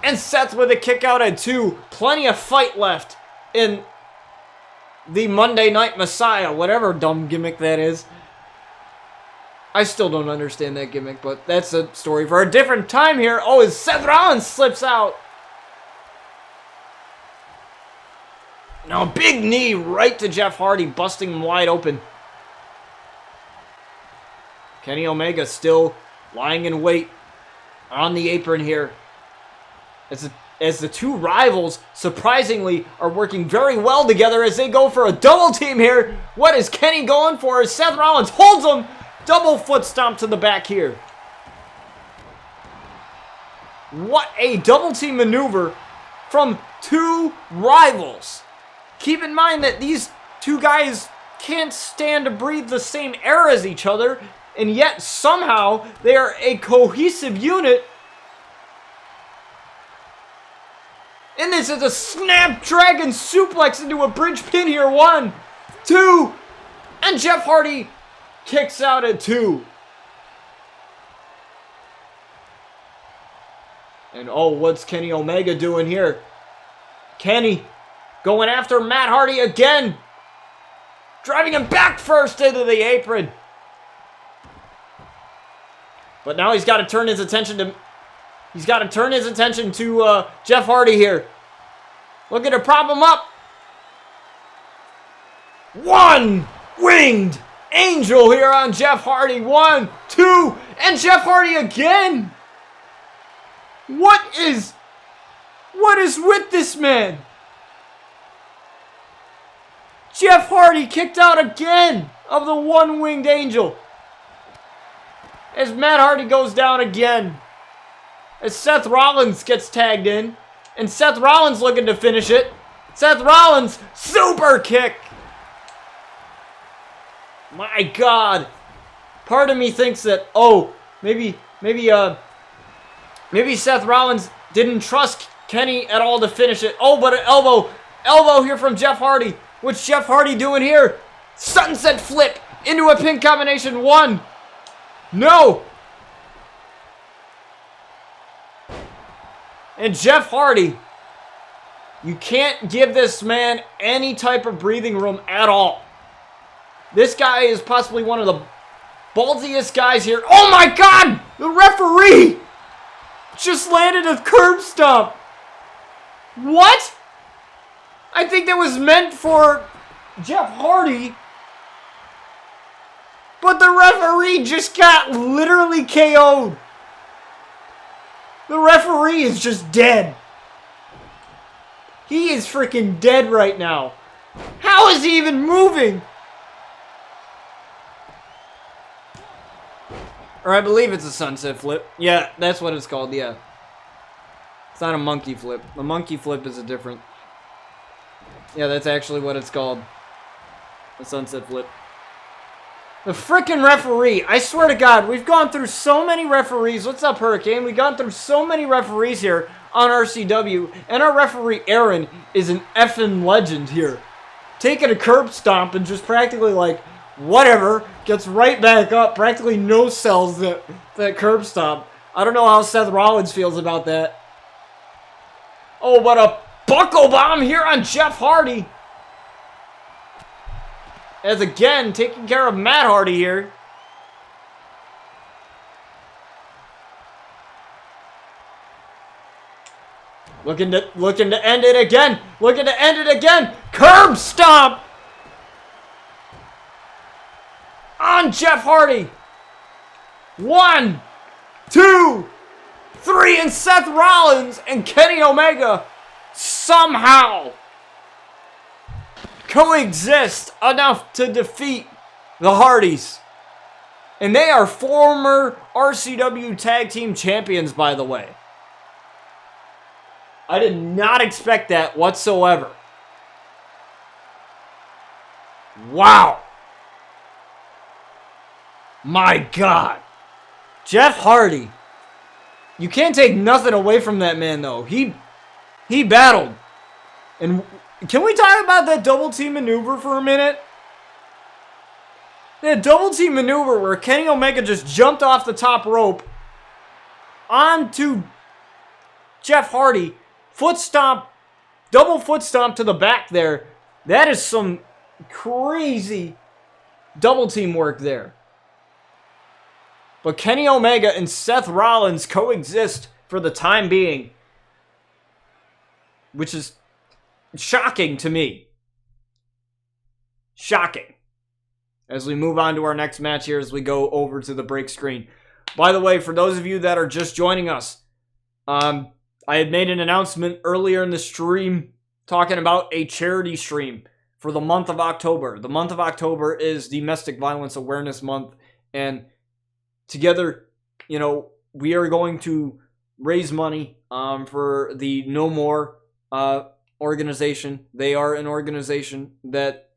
B: and Seth with a kick out at 2. Plenty of fight left in the Monday Night Messiah, whatever dumb gimmick that is. I still don't understand that gimmick, but that's a story for a different time here. Oh, as Seth Rollins slips out. Now, big knee right to Jeff Hardy, busting him wide open. Kenny Omega still lying in wait on the apron here. As the two rivals, surprisingly, are working very well together as they go for a double team here. What is Kenny going for as Seth Rollins holds him? Double foot stomp to the back here. What a double team maneuver from two rivals. Keep in mind that these two guys can't stand to breathe the same air as each other, and yet somehow they are a cohesive unit. And this is a Snapdragon suplex into a bridge pin here. 1, 2, and Jeff Hardy kicks out at 2. And oh, what's Kenny Omega doing here? Kenny going after Matt Hardy again. Driving him back first into the apron. But now he's got to turn his attention to Jeff Hardy here. Looking to prop him up. 1 winged angel here on Jeff Hardy. 1, 2, and Jeff Hardy again. What is with this man? Jeff Hardy kicked out again of the 1 winged angel. As Matt Hardy goes down again. As Seth Rollins gets tagged in. And Seth Rollins looking to finish it. Seth Rollins, super kick. My God. Part of me thinks that, maybe Seth Rollins didn't trust Kenny at all to finish it. Oh, but an elbow here from Jeff Hardy. What's Jeff Hardy doing here? Sunset flip into a pin combination. 1. No! And Jeff Hardy, you can't give this man any type of breathing room at all. This guy is possibly one of the ballsiest guys here. Oh my God! The referee just landed a curb stomp. What? I think that was meant for Jeff Hardy. But the referee just got literally KO'd. The referee is just dead. He is freaking dead right now. How is he even moving? Or I believe it's a sunset flip. Yeah, that's what it's called, yeah. It's not a monkey flip. The monkey flip is a different... Yeah, that's actually what it's called. The sunset flip. The frickin' referee. I swear to God, we've gone through so many referees. What's up, Hurricane? We've gone through so many referees here on RCW, and our referee, Aaron, is an effing legend here. Taking a curb stomp and just practically like, whatever, gets right back up. Practically no sells that curb stomp. I don't know how Seth Rollins feels about that. Oh, but a buckle bomb here on Jeff Hardy. As again, taking care of Matt Hardy here. Looking to end it again. Looking to end it again. Curb stomp on Jeff Hardy. 1, 2, 3, and Seth Rollins and Kenny Omega somehow coexist enough to defeat the Hardys. And they are former RCW Tag Team Champions, by the way. I did not expect that whatsoever. Wow. My God. Jeff Hardy. You can't take nothing away from that man, though. He battled. And can we talk about that double team maneuver for a minute? That double team maneuver where Kenny Omega just jumped off the top rope onto Jeff Hardy. Foot stomp, double foot stomp to the back there. That is some crazy double team work there. But Kenny Omega and Seth Rollins coexist for the time being, which is shocking to me. Shocking. As we move on to our next match here, as we go over to the break screen. By the way, for those of you that are just joining us, I had made an announcement earlier in the stream talking about a charity stream for the month of October. The month of October is Domestic Violence Awareness Month, and together, we are going to raise money for the No More organization. They are an organization that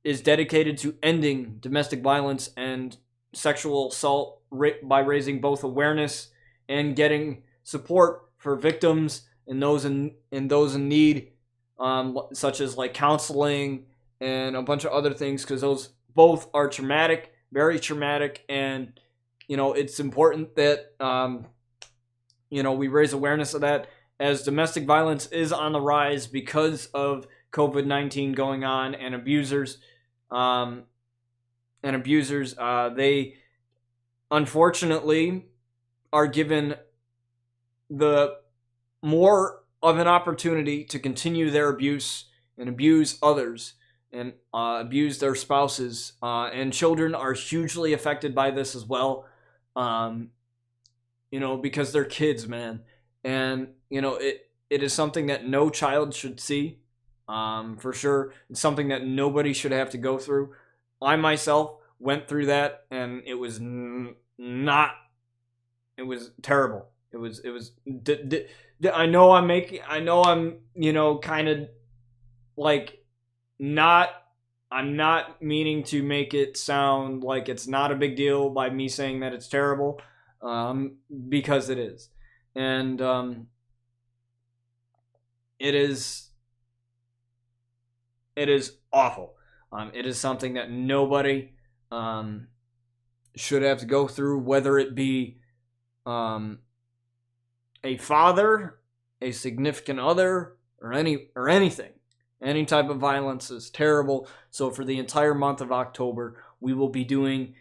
B: is dedicated to ending domestic violence and sexual assault by raising both awareness and getting support for victims and those in need, such as like counseling and a bunch of other things, because those both are traumatic, very traumatic, and it's important that we raise awareness of that, as domestic violence is on the rise because of COVID-19 going on, and abusers they unfortunately are given the more of an opportunity to continue their abuse and abuse others and abuse their spouses, and children are hugely affected by this as well, because they're kids, man, and it is something that no child should see. For sure, it's something that nobody should have to go through. I myself went through that, and it was it was terrible. It was, I know I'm kind of like I'm not meaning to make it sound like it's not a big deal by me saying that it's terrible, because it is. And, it is awful. It is something that nobody should have to go through, whether it be a father, a significant other, or anything. Any type of violence is terrible. So for the entire month of October, we will be doing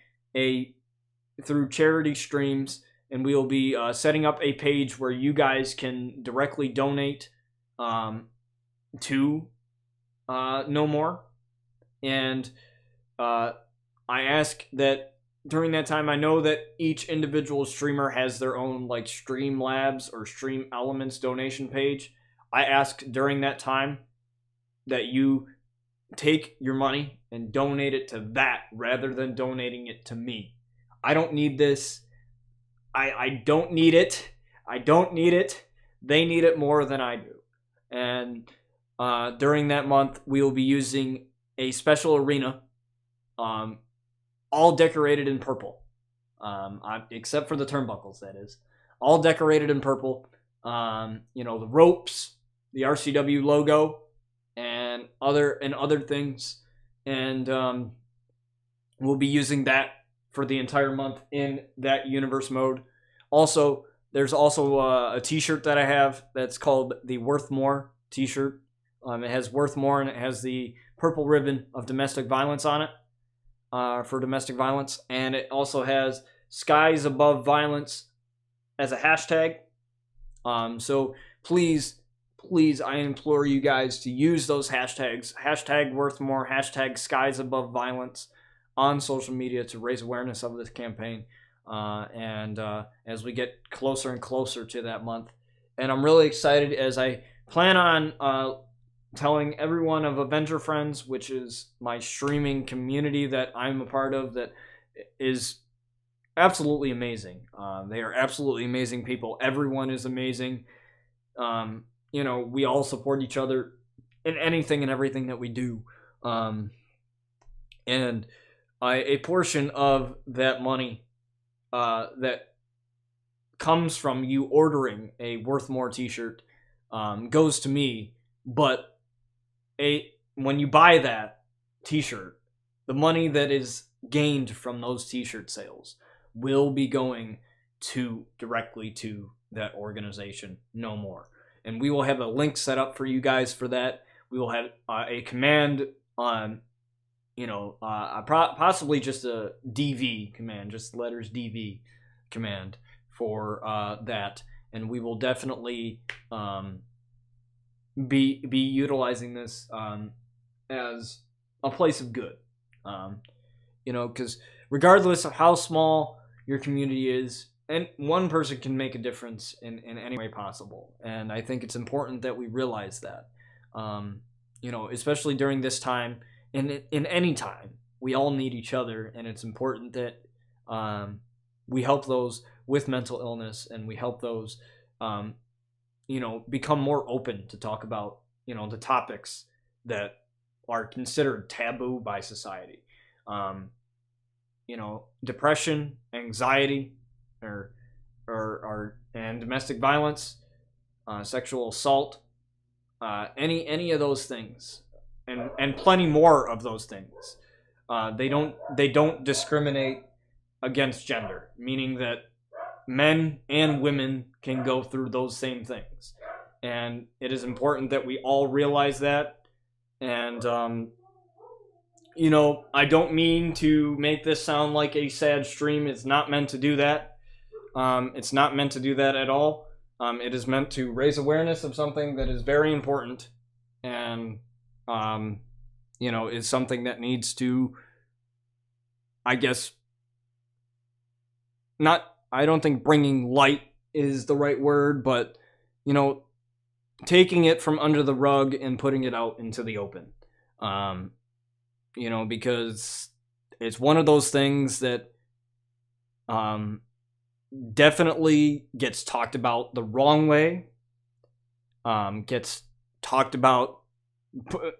B: through charity streams, and we will be setting up a page where you guys can directly donate to No More. And I ask that during that time, I know that each individual streamer has their own like Streamlabs or Stream Elements donation page. I ask during that time that you take your money and donate it to that rather than donating it to me. I don't need this. I don't need it. I don't need it. They need it more than I do. And during that month, we will be using a special arena, all decorated in purple, except for the turnbuckles, that is. All decorated in purple. The ropes, the RCW logo, and other things. And we'll be using that for the entire month in that universe mode. Also, there's also a t-shirt that I have that's called the Worth More t-shirt. It has Worth More, and it has the purple ribbon of domestic violence on it, for domestic violence. And it also has Skies Above Violence as a hashtag. So please, I implore you guys to use those hashtags. Hashtag Worth More, hashtag Skies Above Violence on social media to raise awareness of this campaign. And as we get closer and closer to that month. And I'm really excited, as I plan on telling everyone of Avenger Friends, which is my streaming community that I'm a part of, that is absolutely amazing. They are absolutely amazing people. Everyone is amazing. We all support each other in anything and everything that we do. And a portion of that money that comes from you ordering a Worth More t-shirt goes to me. But when you buy that t-shirt, the money that is gained from those t-shirt sales will be going directly to that organization, no more. And we will have a link set up for you guys for that. We will have a command on, possibly just a DV command, just letters DV command for that. And we will definitely be utilizing this as a place of good. Because regardless of how small your community is, and one person can make a difference in any way possible. And I think it's important that we realize that. Especially during this time, and in any time, we all need each other, and it's important that we help those with mental illness, and we help those, become more open to talk about, the topics that are considered taboo by society. Depression, anxiety, and domestic violence, sexual assault, any of those things, and plenty more of those things. They don't discriminate against gender, meaning that men and women can go through those same things, and it is important that we all realize that. And I don't mean to make this sound like a sad stream. It's not meant to do that. It's not meant to do that at all. It is meant to raise awareness of something that is very important, and is something that needs to, I guess, I don't think bringing light is the right word, but taking it from under the rug and putting it out into the open. Because it's one of those things that definitely gets talked about the wrong way, gets talked about,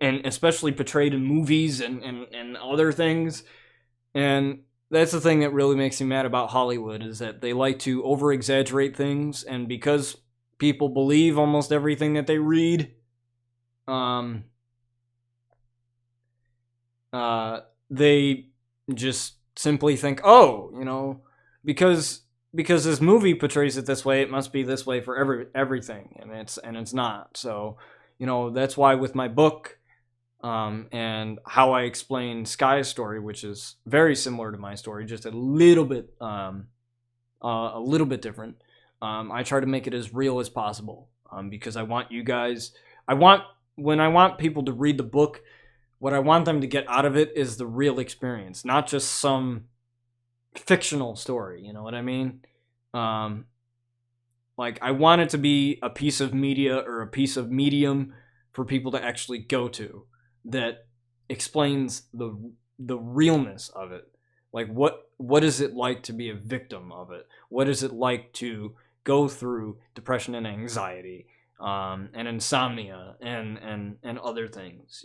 B: and especially portrayed in movies and other things. And that's the thing that really makes me mad about Hollywood, is that they like to over-exaggerate things, and because people believe almost everything that they read, they just simply think, because this movie portrays it this way, it must be this way for everything, and it's not. So, that's why with my book, and how I explain Sky's story, which is very similar to my story, just a little bit different. I try to make it as real as possible, because I want you guys. When I want people to read the book, what I want them to get out of it is the real experience, not just some fictional story. You know what I mean? I want it to be a piece of media or a piece of medium for people to actually go to that explains the realness of it. Like, what is it like to be a victim of it? What is it like to go through depression and anxiety, and insomnia and other things,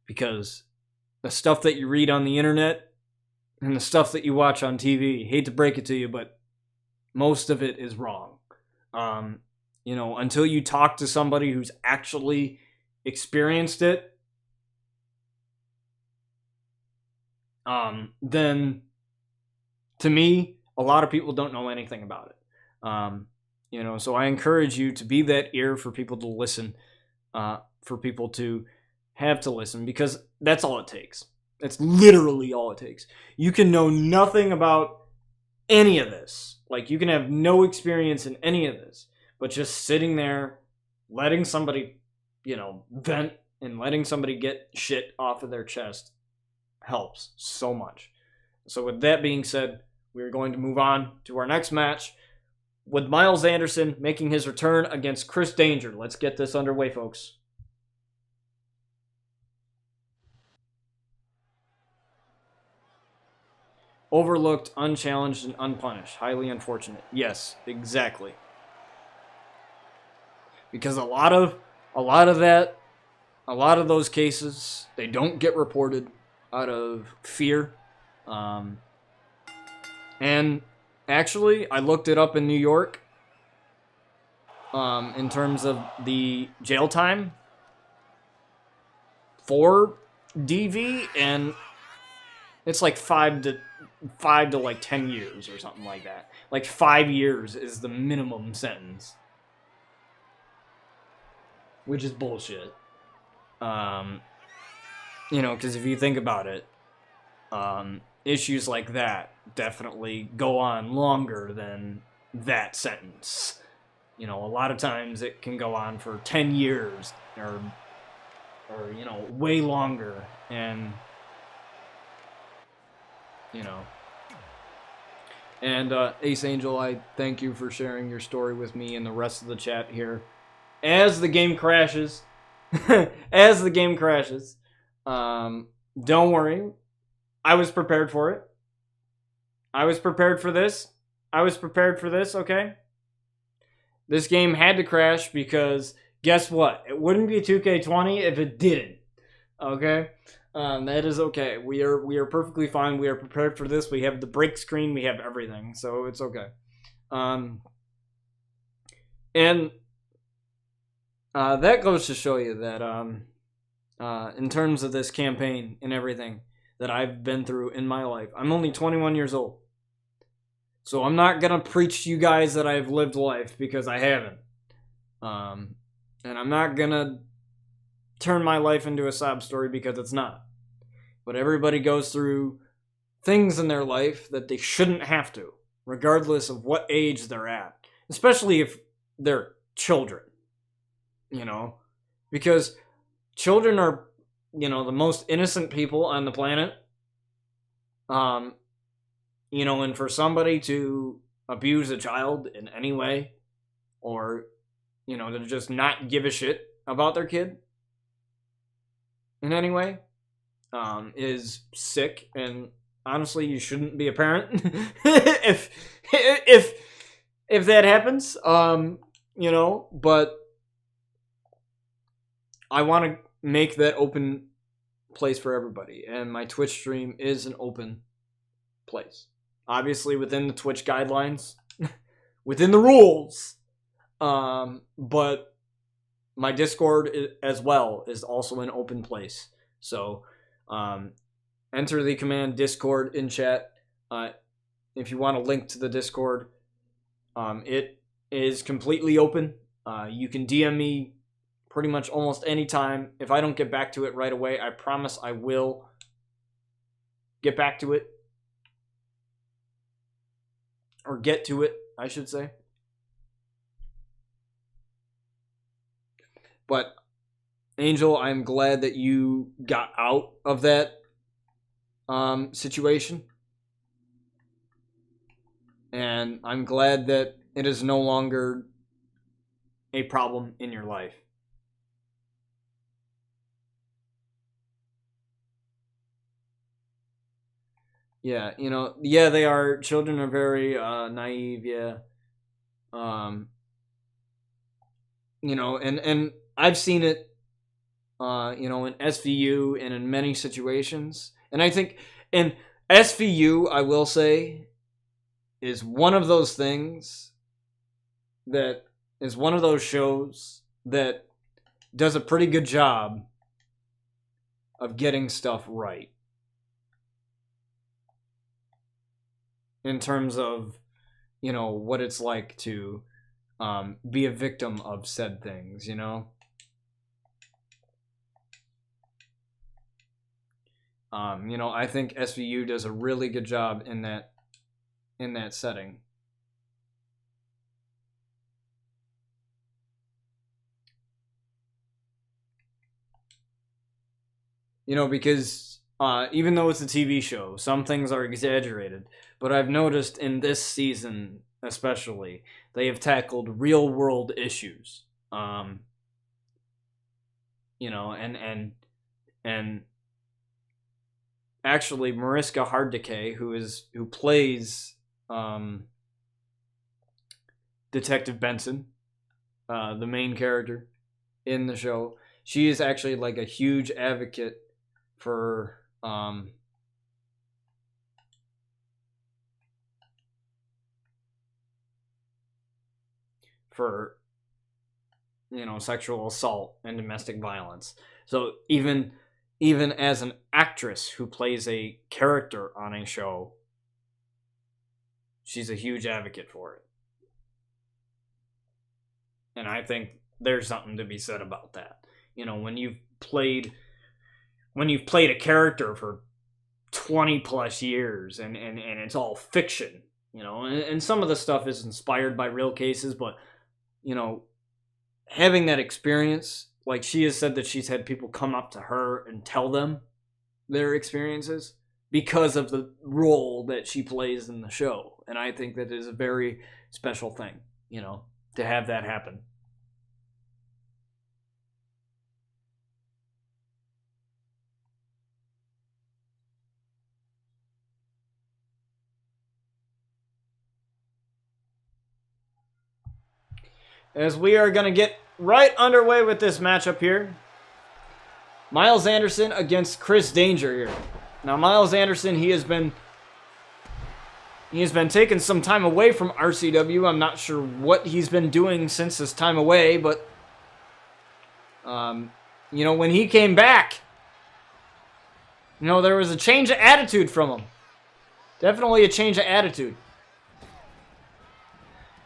B: because the stuff that you read on the internet and the stuff that you watch on TV, hate to break it to you, but most of it is wrong. Until you talk to somebody who's actually experienced it, then to me, a lot of people don't know anything about it. So I encourage you to be that ear for people to listen, for people to have to listen, because that's all it takes. That's literally all it takes. You can know nothing about any of this. Like, you can have no experience in any of this, but just sitting there, letting somebody, vent and letting somebody get shit off of their chest helps so much. So with that being said, we're going to move on to our next match with Miles Anderson making his return against Chris Danger. Let's get this underway, folks. overlooked, unchallenged, and unpunished. Highly unfortunate. Yes, exactly. Because a lot of those cases, they don't get reported out of fear. And actually, I looked it up in New York. In terms of the jail time for DV, and it's like 5 to like 10 years or something like that. Like 5 years is the minimum sentence, which is bullshit. Because if you think about it, issues like that definitely go on longer than that sentence. A lot of times it can go on for 10 years or way longer. And, And Ace Angel, I thank you for sharing your story with me and the rest of the chat here. As the game crashes, don't worry. I was prepared for it. I was prepared for this, okay? This game had to crash because guess what? It wouldn't be 2K20 if it didn't. Okay? That is okay. We are perfectly fine. We are prepared for this. We have the break screen. We have everything. So it's okay. And that goes to show you that in terms of this campaign and everything that I've been through in my life, I'm only 21 years old. So I'm not going to preach to you guys that I've lived life because I haven't. And I'm not going to turn my life into a sob story because it's not. But everybody goes through things in their life that they shouldn't have to, regardless of what age they're at. Especially if they're children. Because children are, the most innocent people on the planet. And for somebody to abuse a child in any way, or, to just not give a shit about their kid in any way, is sick, and honestly, you shouldn't be a parent if that happens, but I want to make that open place for everybody, and my Twitch stream is an open place. Obviously within the Twitch guidelines, within the rules, but my Discord as well is also an open place. So enter the command Discord in chat if you want a link to the Discord. It is completely open. You can DM me pretty much almost any time. If I don't get back to it right away, I promise I will get back to it. Or get to it, I should say. But, Angel, I'm glad that you got out of that situation. And I'm glad that it is no longer a problem in your life. Yeah, they are. Children are very naive, yeah. And I've seen it, in SVU and in many situations. And I think in SVU, I will say, is one of those things that is one of those shows that does a pretty good job of getting stuff right. In terms of, what it's like to be a victim of said things, I think SVU does a really good job in that setting. Because even though it's a TV show, some things are exaggerated. But I've noticed in this season, especially, they have tackled real world issues. And actually Mariska Hargitay, who plays Detective Benson, the main character in the show. She is actually like a huge advocate for sexual assault and domestic violence. So even as an actress who plays a character on a show, she's a huge advocate for it. And I think there's something to be said about that. When you've played a character for 20 plus years and it's all fiction, and some of the stuff is inspired by real cases, but having that experience, like she has said that she's had people come up to her and tell them their experiences because of the role that she plays in the show. And I think that is a very special thing, to have that happen. As we are going to get right underway with this matchup here. Miles Anderson against Chris Danger here. Now, Miles Anderson, he has been taking some time away from RCW. I'm not sure what he's been doing since his time away, but when he came back, there was a change of attitude from him. Definitely a change of attitude.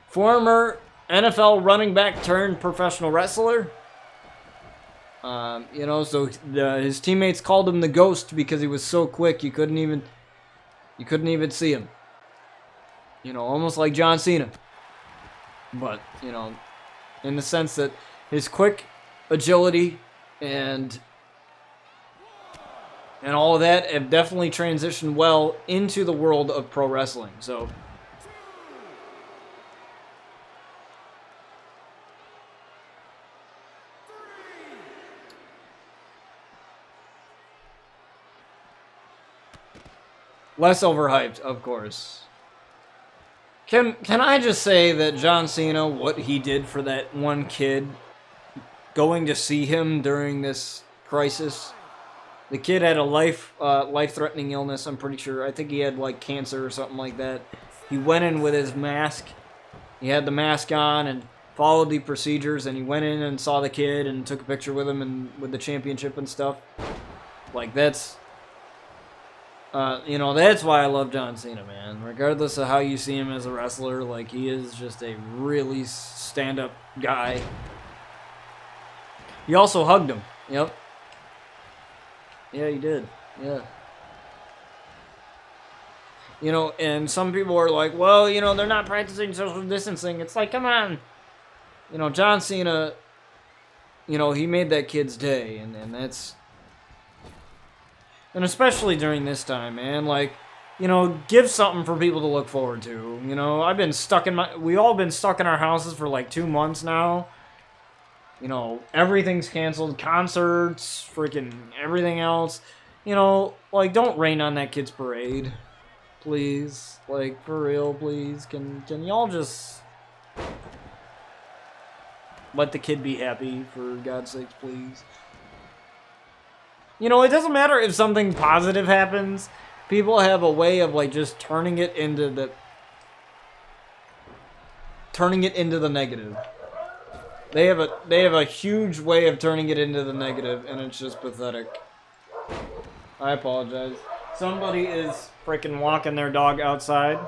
B: Former NFL running back turned professional wrestler. So his teammates called him the Ghost because he was so quick you couldn't even see him. Almost like John Cena. But, in the sense that his quick agility and all of that have definitely transitioned well into the world of pro wrestling. So less overhyped, of course. Can I just say that John Cena, what he did for that one kid, going to see him during this crisis, the kid had a life-threatening illness, I'm pretty sure. I think he had, like, cancer or something like that. He went in with his mask. He had the mask on and followed the procedures, and he went in and saw the kid and took a picture with him and with the championship and stuff. Like, that's why I love John Cena, man. Regardless of how you see him as a wrestler, like, he is just a really stand-up guy. He also hugged him. Yep. Yeah, he did. Yeah. And some people are like, well, they're not practicing social distancing. It's like, come on. John Cena, he made that kid's day, and that's... And especially during this time, man, like, give something for people to look forward to. We've all been stuck in our houses for like 2 months now. Everything's canceled, concerts, freaking everything else. Like, don't rain on that kid's parade, please. Like, for real, please. Can y'all just let the kid be happy, for God's sakes, please? It doesn't matter if something positive happens. People have a way of, like, just turning it into the negative. They have a huge way of turning it into the negative, and it's just pathetic. I apologize. Somebody is freaking walking their dog outside.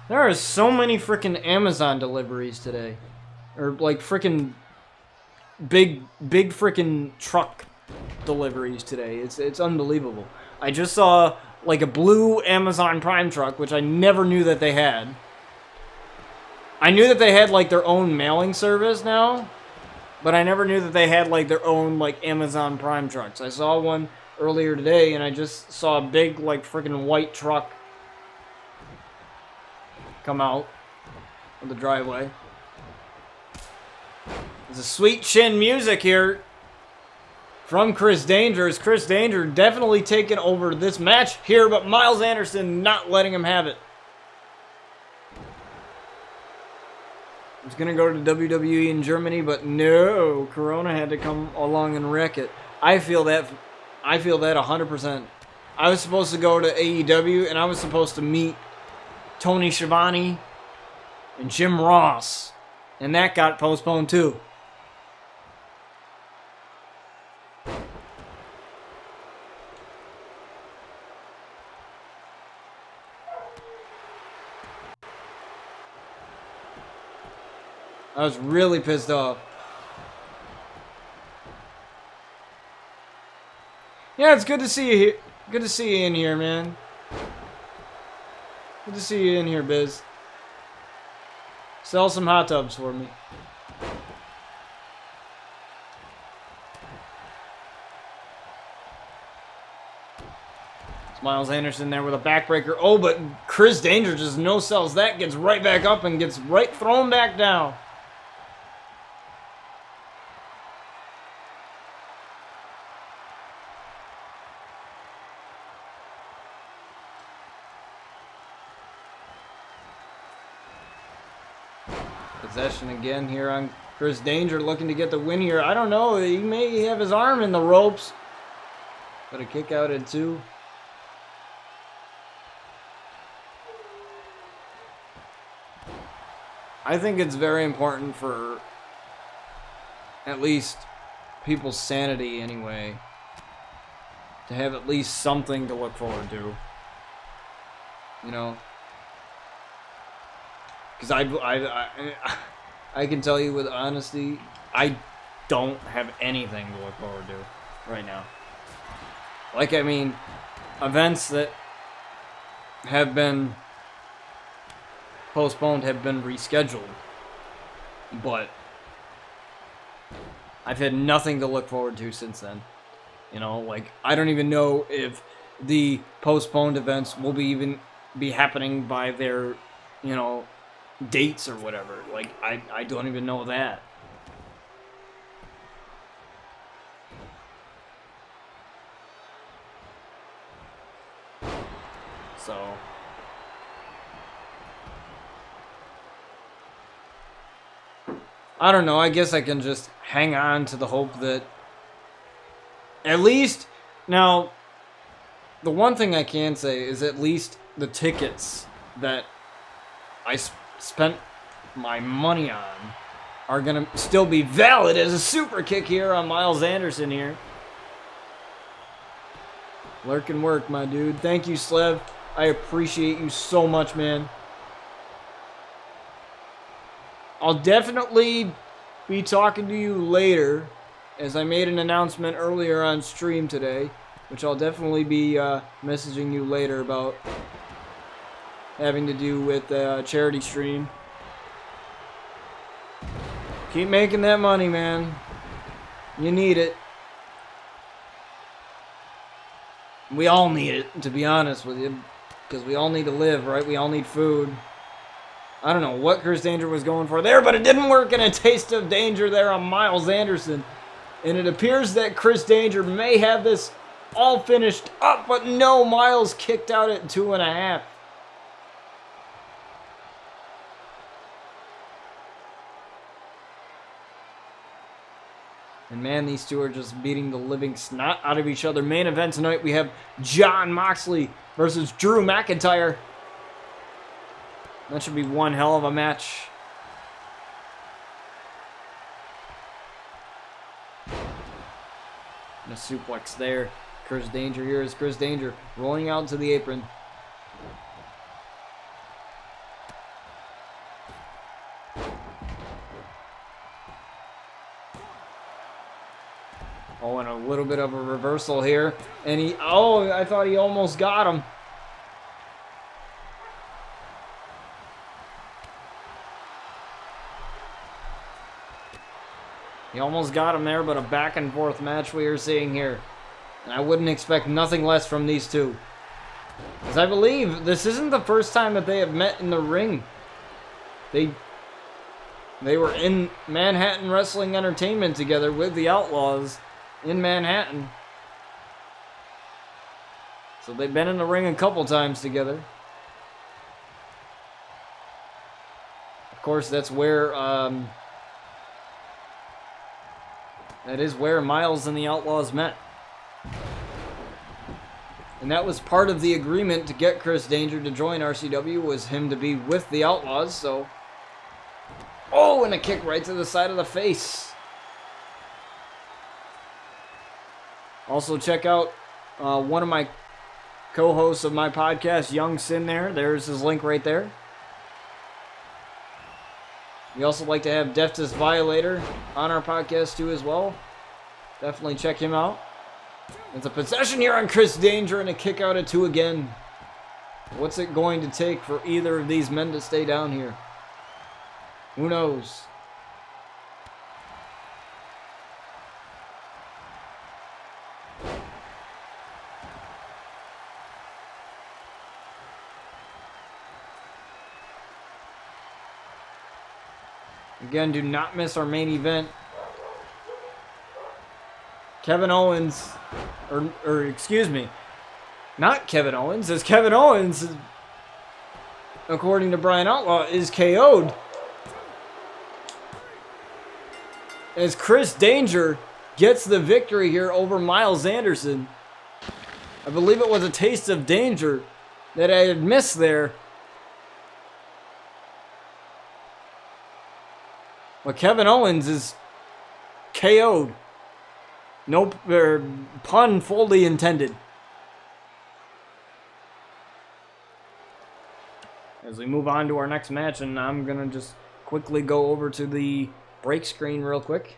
B: There are so many freaking Amazon deliveries today. Or like freaking big freaking truck deliveries today. It's unbelievable. I just saw like a blue Amazon Prime truck, which I never knew that they had. I knew that they had like their own mailing service now, but I never knew that they had like their own like Amazon Prime trucks. I saw one earlier today and I just saw a big like freaking white truck come out of the driveway. There's a sweet chin music here from Chris Danger. Is Chris Danger definitely taking over this match here, but Miles Anderson not letting him have it. I was going to go to WWE in Germany, but no, Corona had to come along and wreck it. I feel that 100%. I was supposed to go to AEW, and I was supposed to meet Tony Schiavone and Jim Ross, and that got postponed too. I was really pissed off. Yeah, it's good to see you here. Good to see you in here, man. Good to see you in here, Biz. Sell some hot tubs for me. It's Miles Anderson there with a backbreaker. Oh, but Chris Danger just no-sells that, gets right back up and gets right thrown back down. Possession again here on Chris Danger, looking to get the win here. I don't know. He may have his arm in the ropes. But a kick out at 2. I think it's very important for at least people's sanity anyway to have at least something to look forward to. You know? Because I can tell you with honesty, I don't have anything to look forward to right now. Like, I mean, events that have been postponed have been rescheduled. But I've had nothing to look forward to since then. You know, like, I don't even know if the postponed events will even be happening by their, you know, dates or whatever. Like, I don't even know that. So I don't know. I guess I can just hang on to the hope that at least now the one thing I can say is at least the tickets that I spent my money on are going to still be valid as a super kick here on Miles Anderson here. Lurking work, my dude. Thank you, Slev. I appreciate you so much, man. I'll definitely be talking to you later, as I made an announcement earlier on stream today, which I'll definitely be messaging you later about having to do with a charity stream. Keep making that money, man. You need it. We all need it, to be honest with you, because we all need to live, right? We all need food. I don't know what Chris Danger was going for there, but it didn't work, and a taste of danger there on Miles Anderson. And it appears that Chris Danger may have this all finished up, but no, Miles kicked out at 2.5. And man, these two are just beating the living snot out of each other. Main event tonight, we have Jon Moxley versus Drew McIntyre. That should be one hell of a match. And a suplex there. Chris Danger here is Chris Danger rolling out to the apron. Oh, and a little bit of a reversal here. And I thought he almost got him. He almost got him there, but a back and forth match we are seeing here. And I wouldn't expect nothing less from these two. Because I believe this isn't the first time that they have met in the ring. They were in Manhattan Wrestling Entertainment together with the Outlaws in Manhattan. So they've been in the ring a couple times together. Of course, that's where that is where Miles and the Outlaws met. And that was part of the agreement to get Chris Danger to join RCW, was him to be with the Outlaws, so... Oh, and a kick right to the side of the face. Also, check out one of my co-hosts of my podcast, Young Sin there. There's his link right there. We also like to have Deftest Violator on our podcast too as well. Definitely check him out. It's a possession here on Chris Danger and a kick out at 2 again. What's it going to take for either of these men to stay down here? Who knows? Again, do not miss our main event. Kevin Owens, or excuse me, not Kevin Owens, as Kevin Owens, according to Brian Outlaw, is KO'd. As Chris Danger gets the victory here over Miles Anderson. I believe it was a taste of danger that I had missed there. But Kevin Owens is KO'd. No pun fully intended. As we move on to our next match, and I'm going to just quickly go over to the break screen real quick.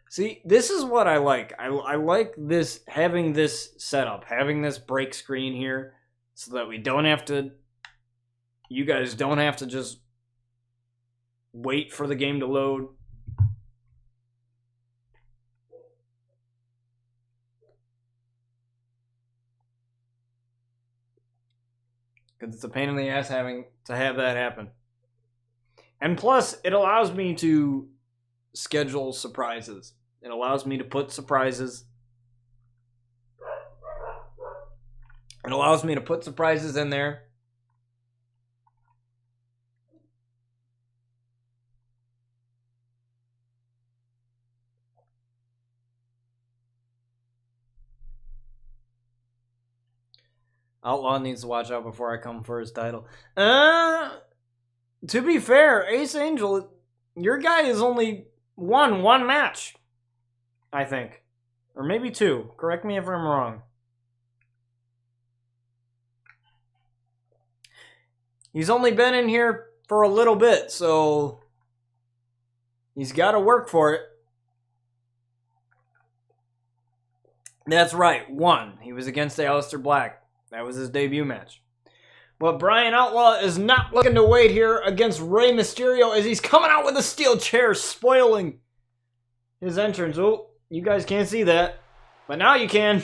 B: See, this is what I like. I like this, having this setup, having this break screen here, so that we don't have to, you guys don't have to just wait for the game to load. Because it's a pain in the ass having to have that happen. And plus, it allows me to schedule surprises. It allows me to put surprises. It allows me to put surprises in there. Outlaw needs to watch out before I come for his title. To be fair, Ace Angel, your guy has only won one match, I think. Or maybe 2. Correct me if I'm wrong. He's only been in here for a little bit, so he's got to work for it. That's right, 1. He was against Aleister Black. That was his debut match. But Brian Outlaw is not looking to wait here against Rey Mysterio as he's coming out with a steel chair, spoiling his entrance. Oh, you guys can't see that, but now you can.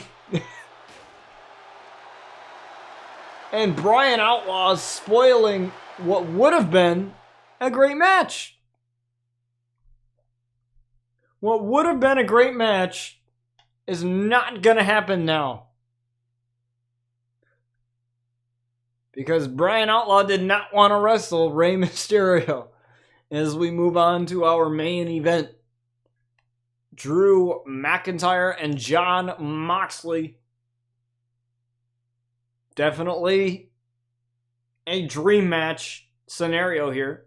B: And Brian Outlaw is spoiling what would have been a great match. What would have been a great match is not going to happen now. Because Brian Outlaw did not want to wrestle Rey Mysterio. As we move on to our main event. Drew McIntyre and Jon Moxley. Definitely a dream match scenario here.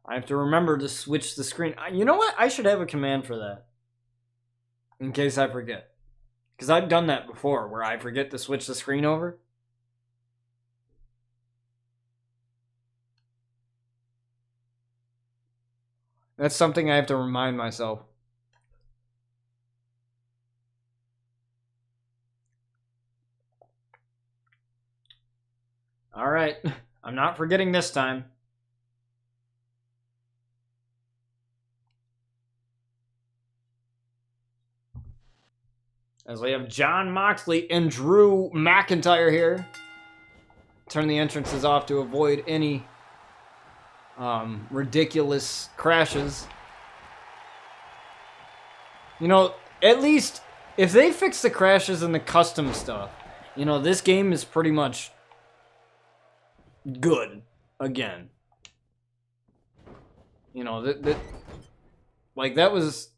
B: I have to remember to switch the screen. You know what? I should have a command for that. In case I forget. Because I've done that before, where I forget to switch the screen over. That's something I have to remind myself. All right. I'm not forgetting this time. As we have Jon Moxley and Drew McIntyre here. Turn the entrances off to avoid any ridiculous crashes. You know, at least if they fix the crashes and the custom stuff, you know, this game is pretty much good again. You know, that was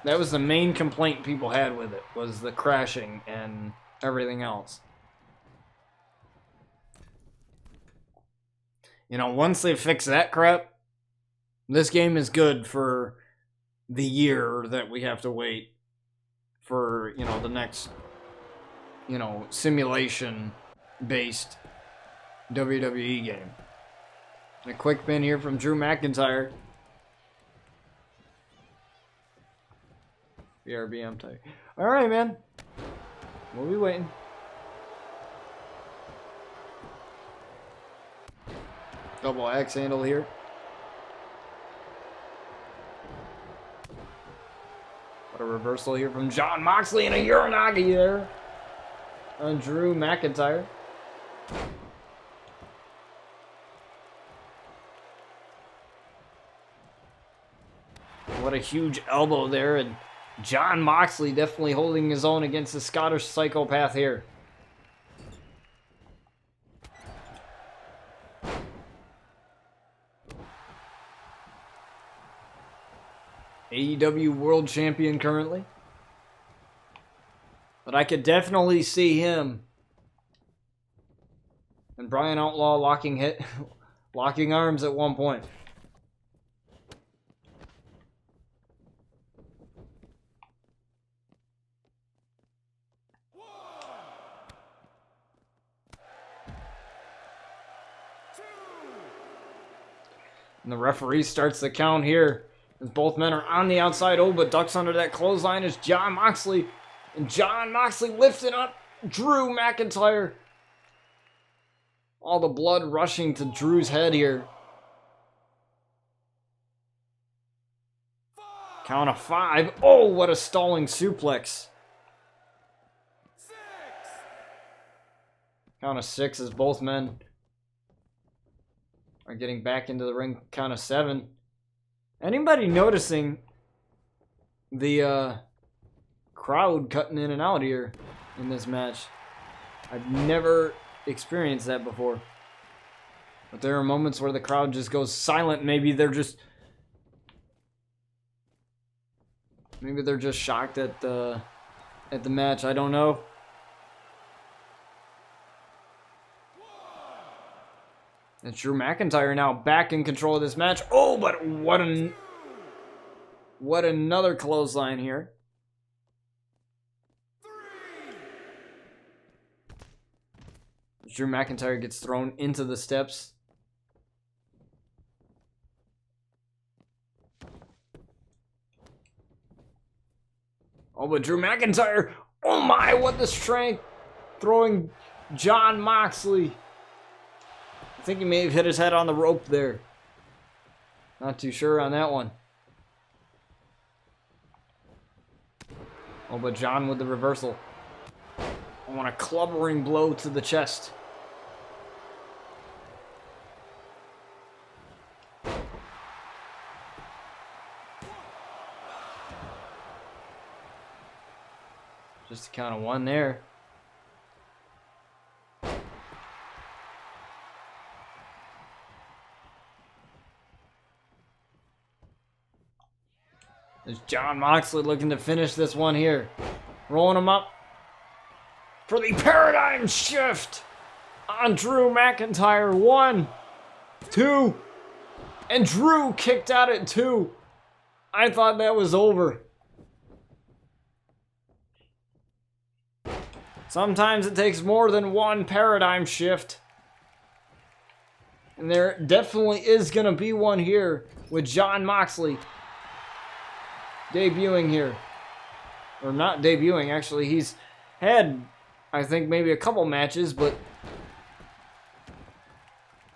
B: the main complaint people had with it, was the crashing and everything else. You know, once they fix that crap, this game is good for the year that we have to wait for, you know, the next, you know, simulation-based WWE game. A quick pin here from Drew McIntyre. BRB, I'm tight. Alright, man. We'll be waiting. Double axe handle here. What a reversal here from Jon Moxley and a Uranagi there on Drew McIntyre. What a huge elbow there, and Jon Moxley definitely holding his own against the Scottish psychopath here. AEW World Champion currently. But I could definitely see him and Brian Outlaw locking arms at one point. And the referee starts the count here as both men are on the outside. Oh, but ducks under that clothesline is Jon Moxley. And Jon Moxley lifting up Drew McIntyre. All the blood rushing to Drew's head here. Count of 5. Oh, what a stalling suplex. Count of 6 as both men are getting back into the ring. Count of 7. Anybody noticing the crowd cutting in and out here in this match? I've never experienced that before. But there are moments where the crowd just goes silent. Maybe they're just shocked at the match. I don't know. And Drew McIntyre now back in control of this match. Oh, but what another clothesline here. Drew McIntyre gets thrown into the steps. Oh, but Drew McIntyre, oh my, what the strength, throwing Jon Moxley. I think he may have hit his head on the rope there. Not too sure on that one. Oh, but Jon with the reversal. I want a clubbering blow to the chest. Just a count of 1 there. There's Jon Moxley looking to finish this one here. Rolling him up for the paradigm shift on Drew McIntyre. 1, 2, and Drew kicked out at 2. I thought that was over. Sometimes it takes more than one paradigm shift. And there definitely is going to be one here with Jon Moxley debuting here. Or not debuting, actually. He's had, I think, maybe a couple matches, but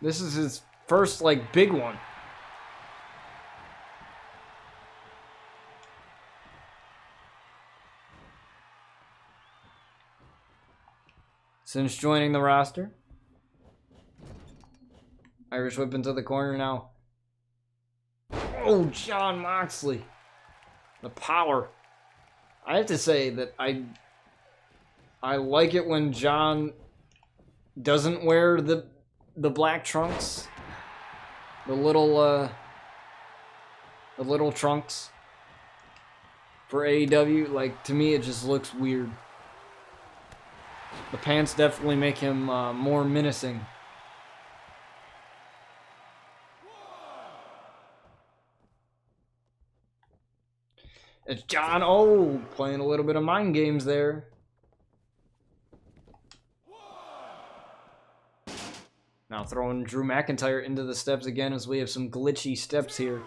B: this is his first, like, big one. Since joining the roster. Irish whip into the corner now. Oh, Jon Moxley. The power. I have to say that I like it when Jon doesn't wear the black trunks. The little trunks for AEW. Like, to me, it just looks weird. The pants definitely make him more menacing. It's Jon, playing a little bit of mind games there. Now throwing Drew McIntyre into the steps again as we have some glitchy steps here.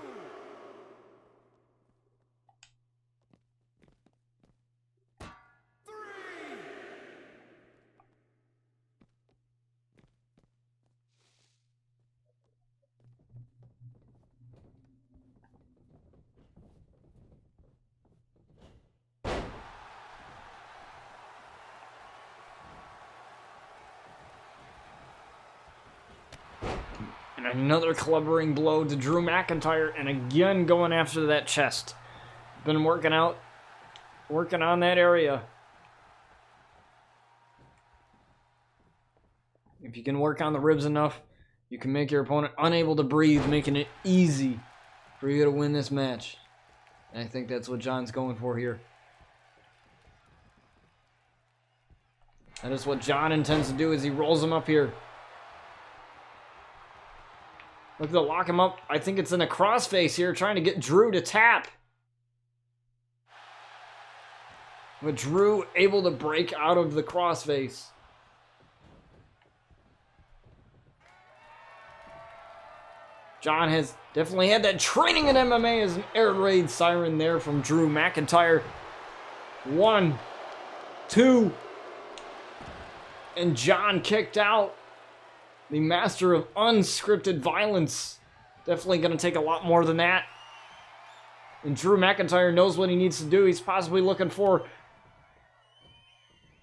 B: And another clubbering blow to Drew McIntyre, and again going after that chest. Been working on that area. If you can work on the ribs enough, you can make your opponent unable to breathe, making it easy for you to win this match. And I think that's what Jon's going for here. That is what Jon intends to do as he rolls him up here. Look, they'll lock him up. I think it's in a crossface here, trying to get Drew to tap. But Drew able to break out of the crossface. Jon has definitely had that training in MMA as an air raid siren there from Drew McIntyre. 1, 2. And Jon kicked out. The master of unscripted violence. Definitely going to take a lot more than that. And Drew McIntyre knows what he needs to do. He's possibly looking for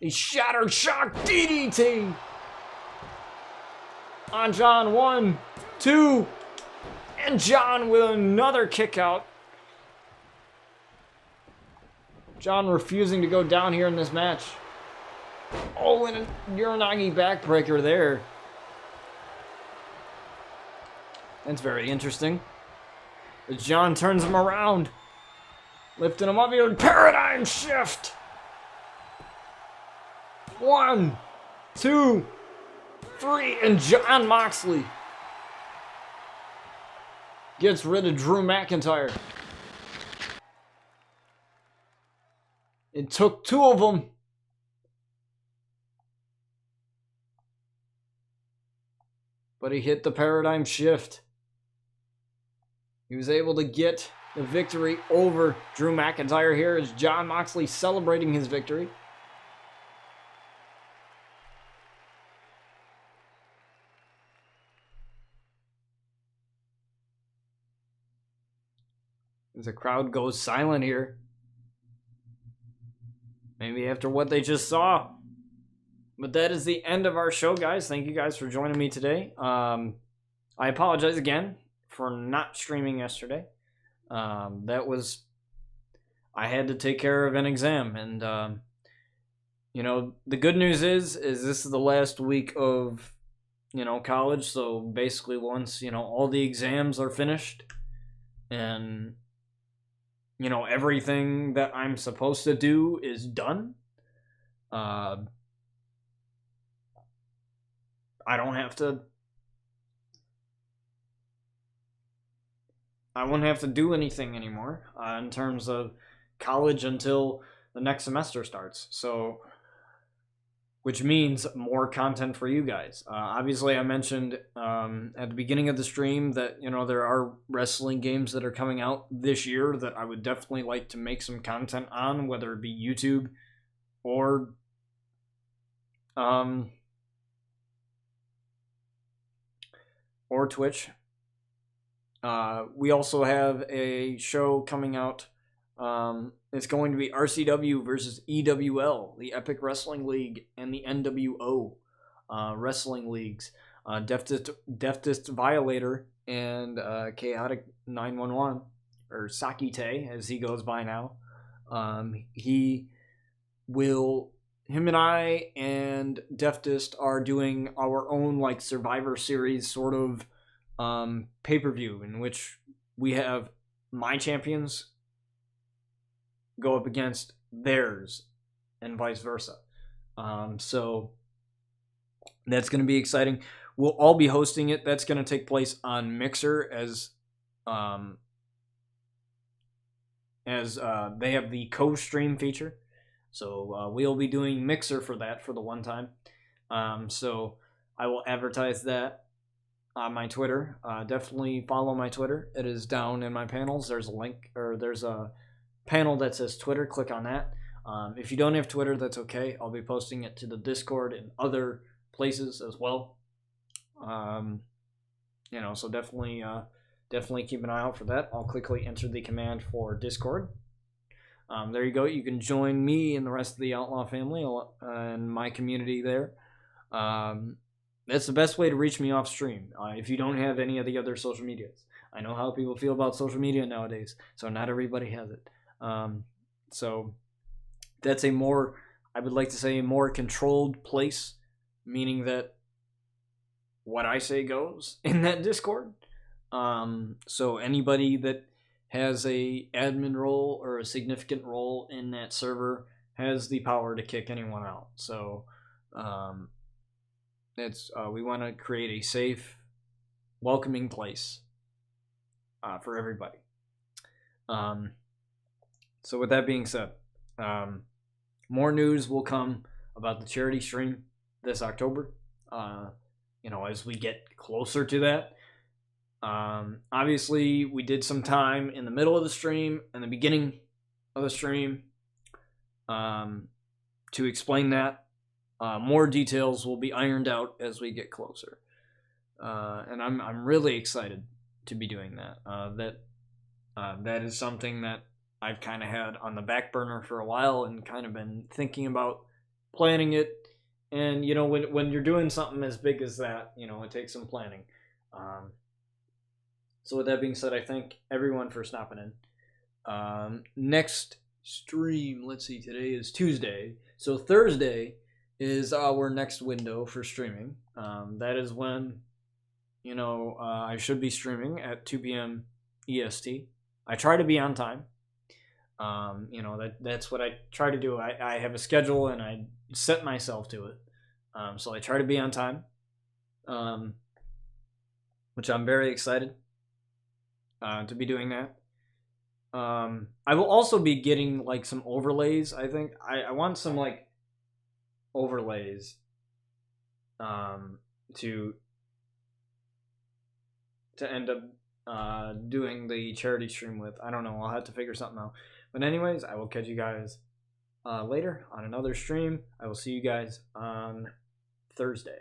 B: a shattered shock DDT. On Jon, 1, 2. And Jon with another kick out. Jon refusing to go down here in this match. Oh, and a Uranagi backbreaker there. That's very interesting. As Jon turns him around. Lifting him up here. Paradigm shift. 1, 2, 3. And Jon Moxley gets rid of Drew McIntyre. It took 2 of them. But he hit the paradigm shift. He was able to get the victory over Drew McIntyre here as Jon Moxley celebrating his victory. As the crowd goes silent here. Maybe after what they just saw. But that is the end of our show, guys. Thank you guys for joining me today. I apologize again for not streaming yesterday. I had to take care of an exam, and the good news is this is the last week of college. So basically, once all the exams are finished, and everything that I'm supposed to do is done. I won't have to do anything anymore in terms of college until the next semester starts. So which means more content for you guys. Obviously, I mentioned at the beginning of the stream that, you know, there are wrestling games that are coming out this year that I would definitely like to make some content on, whether it be YouTube or Twitch. We also have a show coming out. It's going to be RCW versus EWL, the Epic Wrestling League, and the NWO Wrestling Leagues. Deftest Violator and Chaotic 911, or Sakite as he goes by now. Him and I and Deftest are doing our own like Survivor Series sort of pay-per-view in which we have my champions go up against theirs and vice versa. So that's going to be exciting. We'll all be hosting it. That's going to take place on Mixer as they have the co-stream feature. So we'll be doing Mixer for that for the one time. So I will advertise that on my Twitter. Definitely follow my Twitter. It is down in my panels. There's a link, or there's a panel that says Twitter. Click on that. If you don't have Twitter, that's okay. I'll be posting it to the Discord and other places as well. So definitely keep an eye out for that. I'll quickly enter the command for Discord. There you go. You can join me and the rest of the Outlaw family and my community there. That's the best way to reach me off stream. If you don't have any of the other social medias, I know how people feel about social media nowadays, so not everybody has it. So that's I would like to say, a more controlled place, meaning that what I say goes in that Discord. So anybody that has a admin role or a significant role in that server has the power to kick anyone out. So we want to create a safe, welcoming place for everybody. So with that being said, more news will come about the charity stream this October. As we get closer to that. Obviously, we did some time in the middle of the stream and the beginning of the stream to explain that. More details will be ironed out as we get closer, and I'm really excited to be doing that. That is something that I've kind of had on the back burner for a while and kind of been thinking about planning it. And when you're doing something as big as that, it takes some planning. So with that being said, I thank everyone for stopping in. Next stream, let's see, today is Tuesday. So Thursday is our next window for streaming. That is when, I should be streaming at 2 p.m. EST. I try to be on time. That's what I try to do. I have a schedule and I set myself to it. So I try to be on time, which I'm very excited to be doing that. I will also be getting like some overlays. I think I want some like overlays to end up doing the charity stream with. I don't know. I'll have to figure something out. But anyways, I will catch you guys later on another stream. I will see you guys on Thursday.